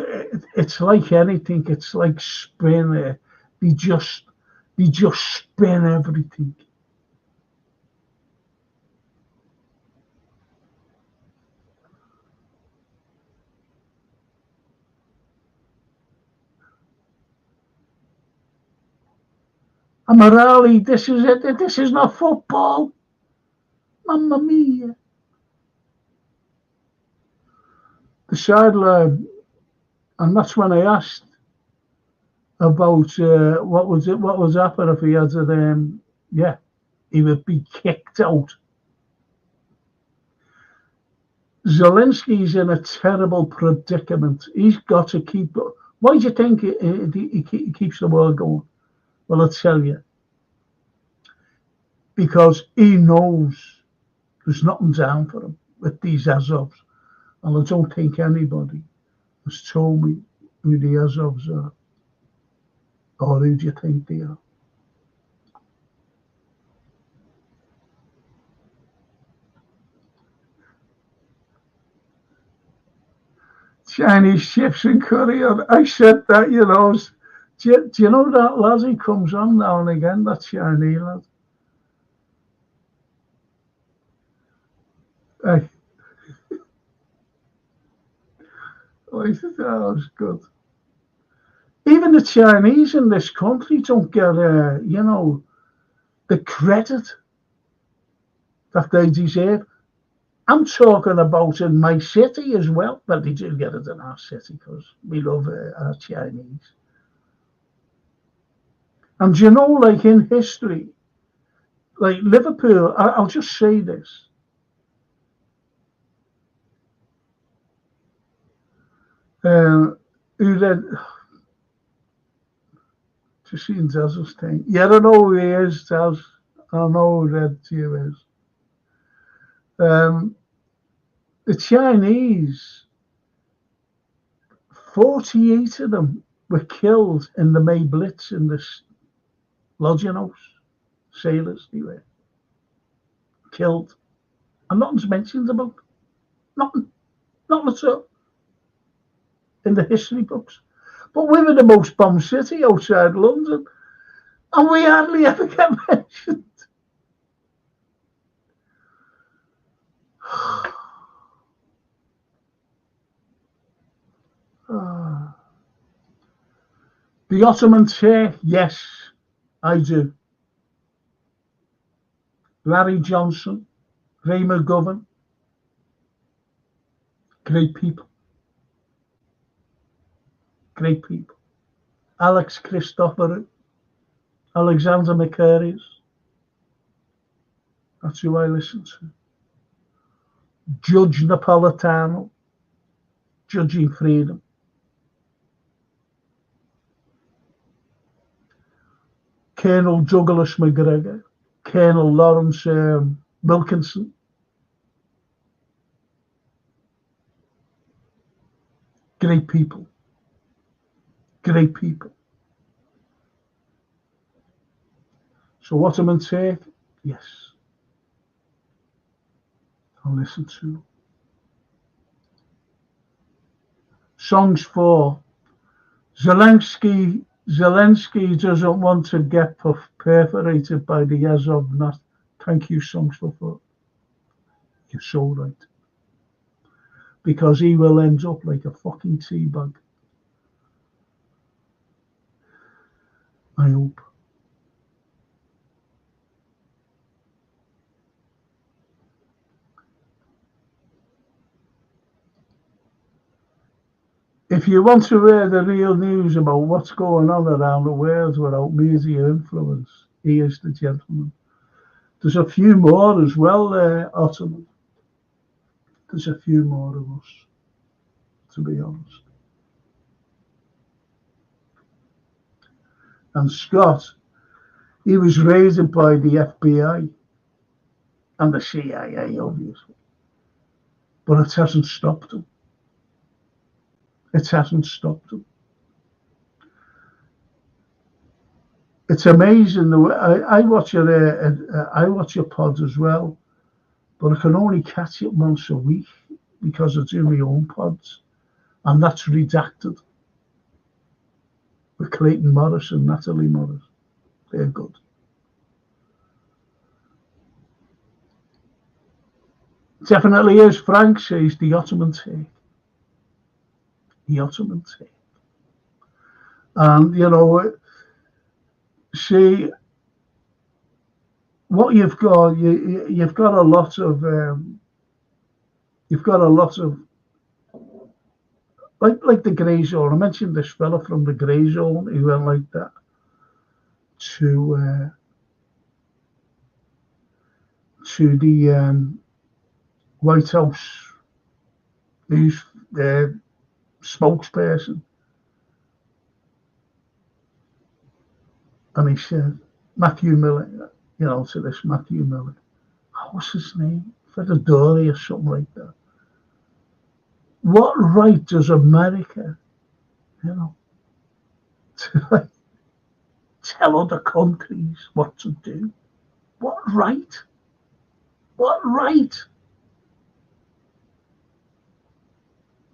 C: it's like anything. It's like spin. They just spin everything. And Morale, this is it. This is not football. Mamma mia. The sideline, and that's when I asked about what was happening if he had to, he would be kicked out. Zelensky's in a terrible predicament. He's got to keep. Why do you think he keeps the war going? Well, I'll tell you. Because he knows there's nothing down for him with these Azovs. And I don't think anybody has told me who the Azovs are. Or who do you think they are? Chinese ships in Korea. I said that, Do you know that lad who comes on now and again, that Chinese lad? Hey. I thought that was good. Even the Chinese in this country don't get, the credit that they deserve. I'm talking about in my city as well, but they do get it in our city because we love our Chinese. And like in history, like Liverpool, I'll just say this. Who read, just seeing Taz's thing. Yeah, I don't know who he is, Taz. I don't know who Red to you is. The Chinese, 48 of them were killed in the May Blitz in this lodging house. Sailors, they were killed. And nothing's mentioned about it. Nothing at all in the history books. But we were the most bombed city outside London, and we hardly ever get mentioned. The Ottoman Turk, yes, I do. Larry Johnson, Ray McGovern, great people. Great people. Alex Christoforou, Alexander Macarius. That's who I listen to. Judge Napolitano, Judging Freedom. Colonel Douglas McGregor, Colonel Lawrence Wilkinson. Great people. Great people. So Ottoman Turk, yes. I'll listen to. Songs for Zelensky doesn't want to get perforated by the Azov Nat. Thank you, Songs for. You're so right. Because he will end up like a fucking teabag. I hope. If you want to hear the real news about what's going on around the world without media influence, he is the gentleman. There's a few more as well there, Ottoman. There's a few more of us, to be honest. And Scott, he was raided by the FBI and the CIA, obviously. But it hasn't stopped him. It hasn't stopped him. It's amazing the way I watch your pods as well, but I can only catch it once a week because I do my own pods, and that's redacted with Clayton Morris and Natalie Morris. They're good. Definitely is. Frank says the Ottoman take. The Ottoman take. And, see, what you've got, you've got a lot of like the grey zone. I mentioned this fella from the grey zone. He went like that to the White House news spokesperson, and he said, Matthew Miller, to this Matthew Miller, what's his name? Fedadori or something like that. What right does America, to like tell other countries what to do? What right? What right?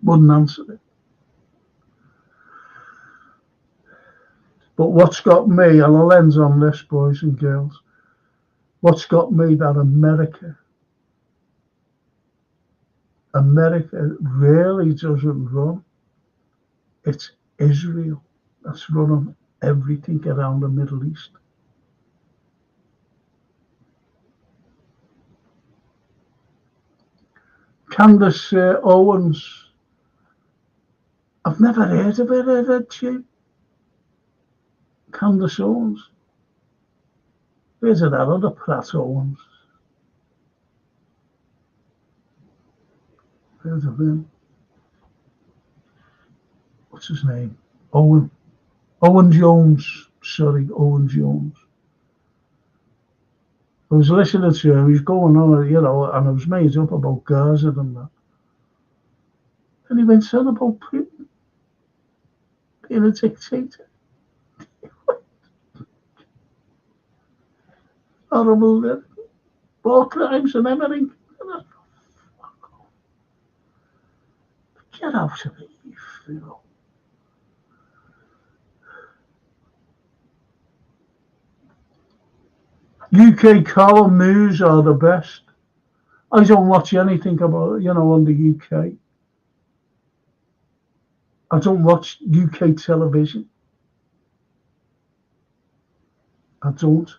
C: Wouldn't answer it. But what's got me, and I'll end on this, boys and girls, what's got me that America really doesn't run. It's Israel that's running everything around the Middle East. Candace Owens, I've never heard of her, had she? Candace Owens. Where's that other Pratt Owens? Heard of him? What's his name? Owen Jones. Sorry, Owen Jones. I was listening to him. He's going on, and I was made up about Gaza and that. And he went on about Putin being a dictator. Horrible, war crimes and everything. Get out of it, you fool. UK column news are the best. I don't watch anything about, on the UK. I don't watch UK television. I don't.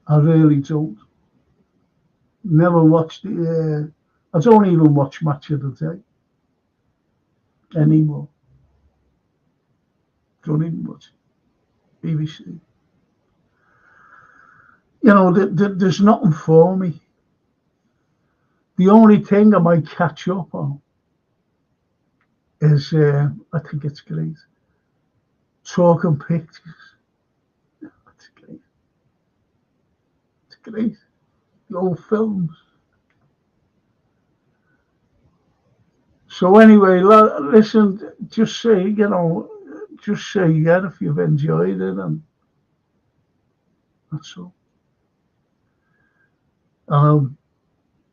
C: I really don't. Never watched the. I don't even watch Match of the Day anymore. Don't even watch BBC. There's nothing for me. The only thing I might catch up on is, I think it's great, Talking Pictures. It's great. It's great. The old films. So anyway, listen, just say, yeah, if you've enjoyed it, and that's all. I'll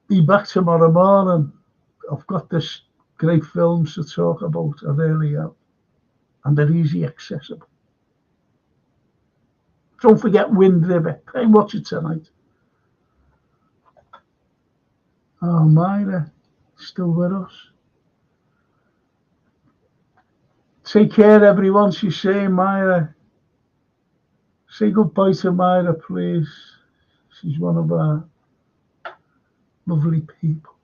C: be back tomorrow morning. I've got this great films to talk about. I really have. And they're easy accessible. Don't forget Wind River. Hey, watch it tonight. Oh, Myra, still with us. Take care, everyone. She's saying, Myra. Say goodbye to Myra, please. She's one of our lovely people.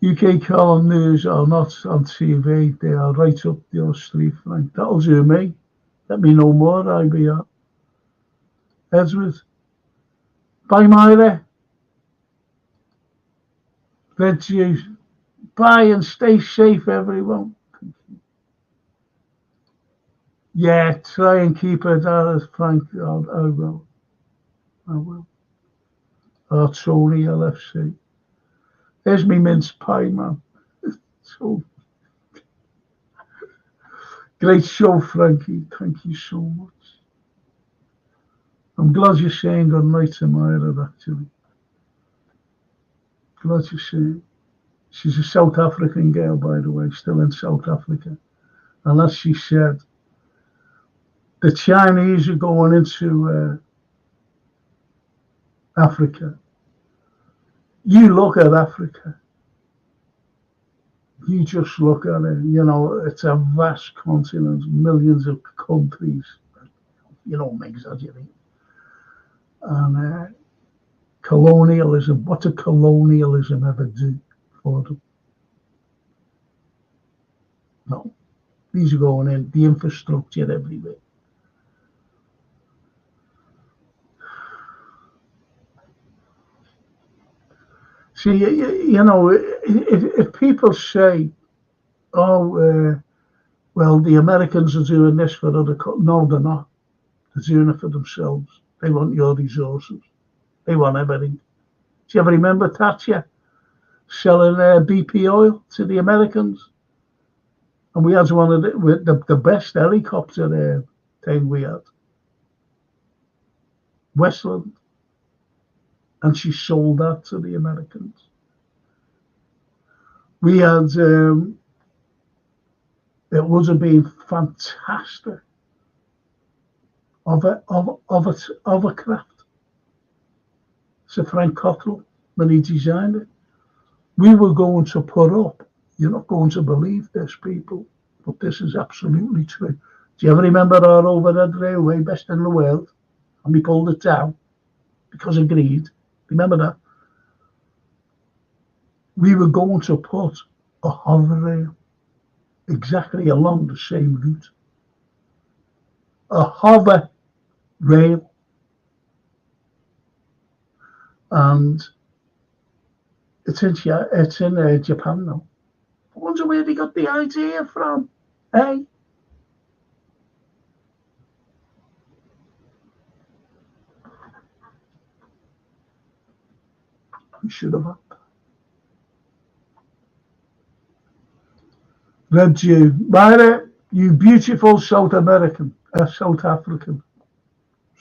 C: UK column news are not on TV. They are right up your street, Frank. That'll do me. Let me know more, IBR. Edward. Bye, Myra. Red juice. Bye and stay safe, everyone. Yeah, try and keep it out as Frank. I will. Oh, Tony LFC. There's me mince pie, man. So great show, Frankie. Thank you so much. I'm glad you're saying good night to Myra, actually. Glad you're saying. She's a South African girl, by the way, still in South Africa. And as she said, the Chinese are going into Africa. You look at Africa. You just look at it, you know, it's a vast continent, millions of countries. You know, I'm exaggerating. And colonialism, what did colonialism ever do for them? No. These are going in, the infrastructure everywhere. See, you know, if people say, oh, well, the Americans are doing this for other countries. No, they're not. They're doing it for themselves. They want your resources. They want everything. Do you ever remember Thatcher selling BP oil to the Americans? And we had one of the best helicopter thing we had. Westland. And she sold that to the Americans. We had, it would have been fantastic of a craft. Sir Frank Cockrell, when he designed it. We were going to put up, you're not going to believe this, people, but this is absolutely true. Do you ever remember our overhead railway, best in the world? And we pulled it down because of greed. Remember that? We were going to put a hover rail exactly along the same route. A hover rail. And it's in Japan now. I wonder where they got the idea from, eh? We should have had. Red Jew. Myra, you beautiful South African.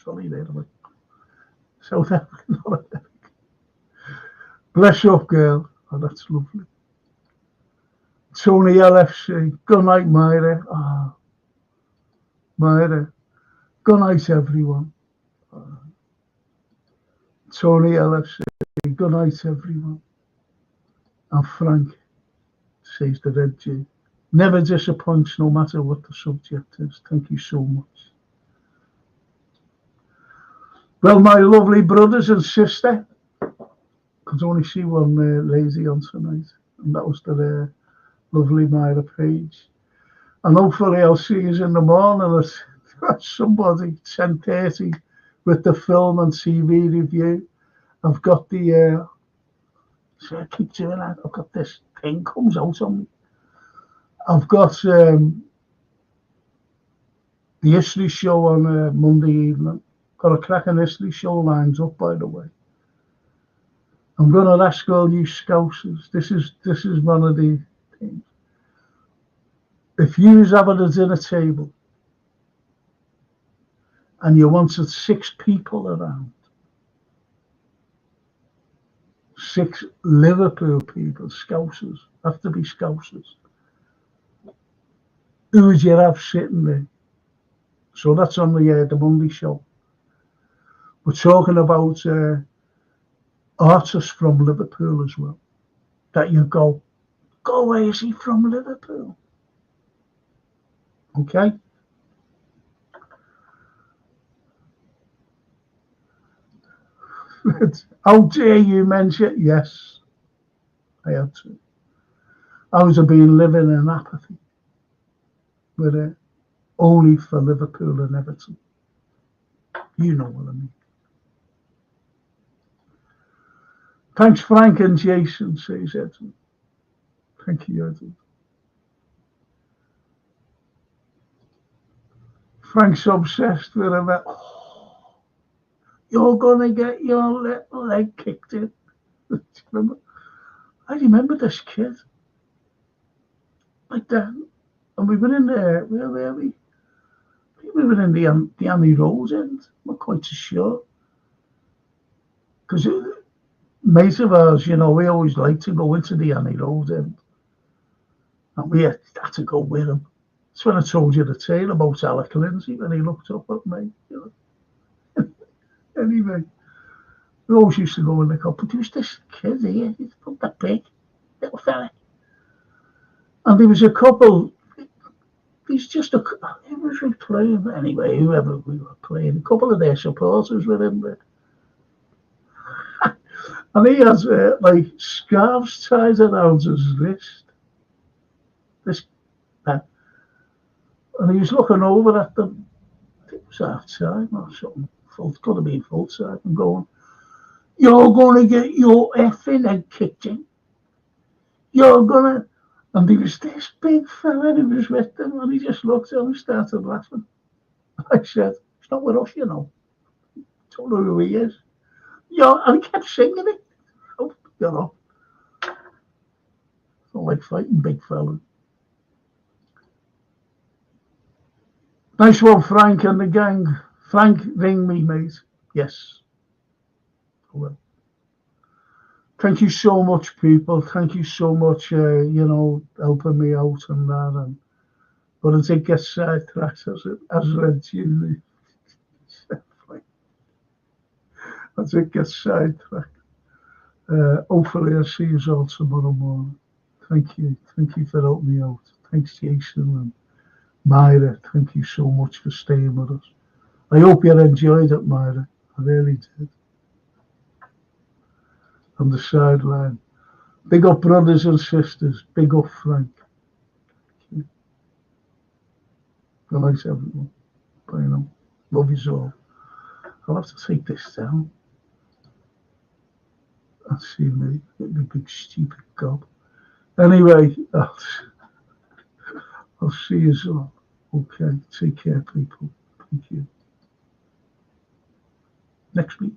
C: Sorry there, South African. Bless you up, girl. Oh, that's lovely. Tony LFC. Good night, Myra. Ah, Myra. Good night, everyone. Tony LFC. Good night, everyone. And Frank says the Red Jew. Never disappoints, no matter what the subject is. Thank you so much. Well, my lovely brothers and sister, could only see one lady on tonight, and that was the lovely Myra Page. And hopefully I'll see you in the morning at somebody 10:30 with the film and TV review. I've got the so I keep doing that. I've got this thing comes out on me. I've got the history show on Monday evening. Got a cracking history show lined up, by the way. I'm going to ask all you scousers. This is one of the things. If you was having a dinner table and you wanted 6 people around, 6 Liverpool people, scousers, have to be scousers, who would you have sitting there? So that's on the Monday show. We're talking about artists from Liverpool as well. That you go, where is he from Liverpool? Okay? How dare you mention it? Yes, I had to. I was been living in apathy with it, only for Liverpool and Everton. You know what I mean. Thanks, Frank and Jason, says Edwin. Thank you, Edwin. Frank's obsessed with him. Oh, you're gonna get your little leg kicked in. I remember this kid like that, and we were in there. Where were we? We were in the Annie Rose end. I'm not quite so sure, because mate of ours, you know, we always like to go into the Annie Rose end, and we had to go with him. That's when I told you the tale about Alec Lindsay when he looked up at me. You know. Anyway, we always used to go and look up, but there was this kid here, he's not that big, little fella. And there was a couple. He's just a. Who was we playing anyway? Whoever we were playing, a couple of their supporters were in there, and he has like scarves tied around his wrist. This, and he was looking over at them. I think it was half time or something. Could have been full time. And going, "You're going to get your effing head kicked in. You're gonna." And he was this big fella who was with them, and he just looked at him and started laughing. I said, "It's not with us, you know. Don't know who he is." Yeah, and he kept singing it. Oh, you know, I don't like fighting big fellas. Nice one, Frank and the gang. Frank, ring me, mate. Yes, I will. Thank you so much, people. Thank you so much, helping me out and that. But as it gets sidetracked, as Red usually as it gets sidetracked. Hopefully I'll see you all tomorrow morning. Thank you. Thank you for helping me out. Thanks, Jason and Myra. Thank you so much for staying with us. I hope you enjoyed it, Myra. I really did. On the sideline. Big up, brothers and sisters. Big up, Frank. Good night, everyone. Bye now. Love you all. I'll have to take this down. I see me, the big stupid gob. Anyway, I'll see you all. Okay, take care, people. Thank you. Next week.